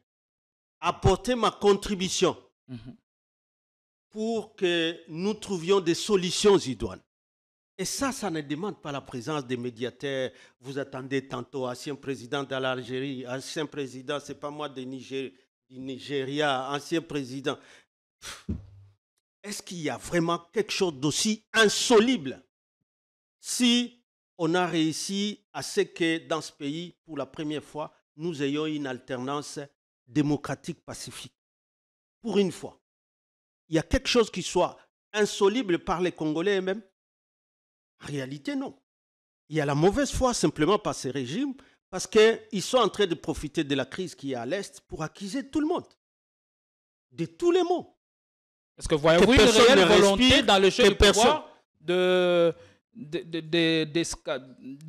Speaker 2: apporter ma contribution pour que nous trouvions des solutions idoines ». Et ça ne demande pas la présence des médiateurs. Vous attendez tantôt ancien président de l'Algérie, ancien président, c'est pas moi du Nigeria, ancien président. Est-ce qu'il y a vraiment quelque chose d'aussi insoluble si on a réussi à ce que dans ce pays, pour la première fois, nous ayons une alternance démocratique pacifique? Pour une fois. Il y a quelque chose qui soit insoluble par les Congolais eux-mêmes? En réalité, non. Il y a la mauvaise foi simplement par ces régimes parce qu'ils sont en train de profiter de la crise qui est à l'Est pour accuser tout le monde. De tous les maux.
Speaker 1: Est-ce que voyez-vous une réelle volonté dans le jeu du pouvoir de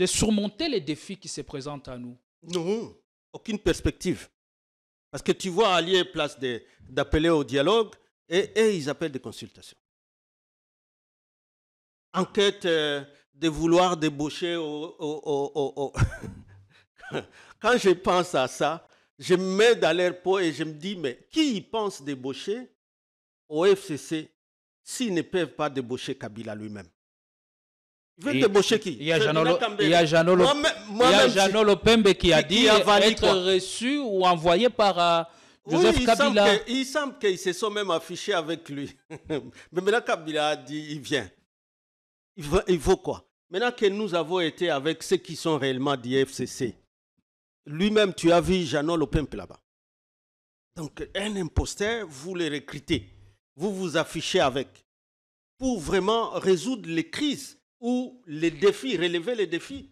Speaker 1: surmonter les défis qui se présentent à nous?
Speaker 2: Non, aucune perspective. Parce que tu vois, allier place d'appeler au dialogue, Et ils appellent des consultations. Enquête de vouloir débaucher Quand je pense à ça, je me mets dans leur peau et je me dis, mais qui pense débaucher au FCC s'ils ne peuvent pas débaucher Kabila lui-même? Ils veulent débaucher qui?
Speaker 1: Il y a Jeannot Lopembe qui a dit être reçu ou envoyé par Joseph Kabila.
Speaker 2: Il semble qu'ils se sont même affichés avec lui. Mais maintenant, Kabila a dit, il vient. Il faut quoi? Maintenant que nous avons été avec ceux qui sont réellement du FCC, lui-même, tu as vu Jeannot Lopembe là-bas. Donc, un imposteur, vous le recrutez. Vous vous affichez avec. Pour vraiment résoudre les crises ou les défis, relever les défis.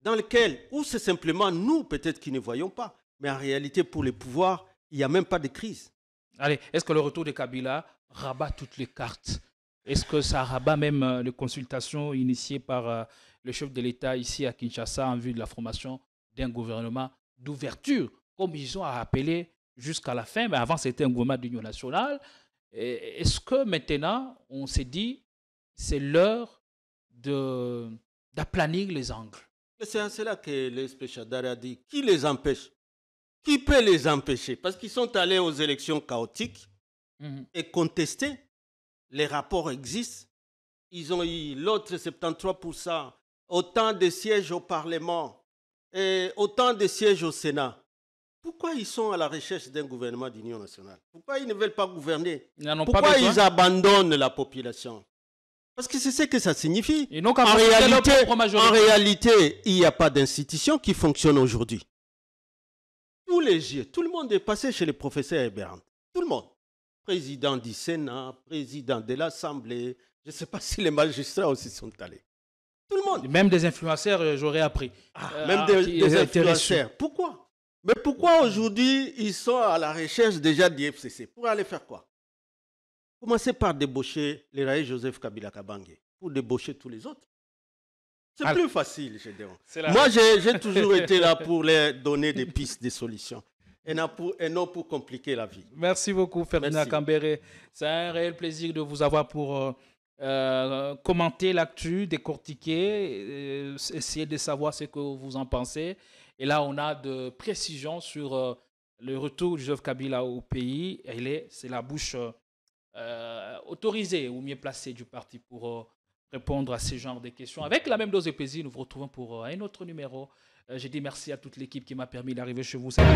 Speaker 2: Dans lesquels, ou c'est simplement nous, peut-être, qui ne voyons pas. Mais en réalité, pour les pouvoirs, il n'y a même pas de crise.
Speaker 1: Allez, est-ce que le retour de Kabila rabat toutes les cartes? Est-ce que ça rabat même les consultations initiées par le chef de l'État ici à Kinshasa en vue de la formation d'un gouvernement d'ouverture, comme ils ont appelé jusqu'à la fin, mais avant c'était un gouvernement d'union nationale. Est-ce que maintenant, on s'est dit, c'est l'heure d'aplanir les angles?
Speaker 2: C'est là que l'Espéchadar a dit, qui les empêche? Qui peut les empêcher? Parce qu'ils sont allés aux élections chaotiques et contestés. Les rapports existent. Ils ont eu l'autre 73%, autant de sièges au Parlement et autant de sièges au Sénat. Pourquoi ils sont à la recherche d'un gouvernement d'union nationale? Pourquoi ils ne veulent pas gouverner? Pourquoi ils abandonnent la population? Parce que c'est ce que ça signifie. En réalité, il n'y a pas d'institution qui fonctionne aujourd'hui. Tous les yeux, tout le monde est passé chez le professeur Eberhard. Tout le monde. Président du Sénat, président de l'Assemblée. Je ne sais pas si les magistrats aussi sont allés. Tout le monde.
Speaker 1: Même des influenceurs, j'aurais appris.
Speaker 2: Même des influenceurs. Pourquoi? Mais pourquoi aujourd'hui, ils sont à la recherche déjà du FCC? Pour aller faire quoi? Commencez par débaucher les rails Joseph Kabila Kabange, pour débaucher tous les autres. C'est plus facile, je dirais. Moi, j'ai toujours été là pour leur donner des pistes, des solutions. Et non pour compliquer la vie.
Speaker 1: Merci beaucoup, Ferdinand Cambéré. C'est un réel plaisir de vous avoir pour commenter l'actu, décortiquer, essayer de savoir ce que vous en pensez. Et là, on a de précisions sur le retour de Joseph Kabila au pays. C'est la bouche autorisée ou mieux placée du parti pour répondre à ce genre de questions. Avec la même dose de plaisir, nous vous retrouvons pour un autre numéro. Je dis merci à toute l'équipe qui m'a permis d'arriver chez vous. Salut.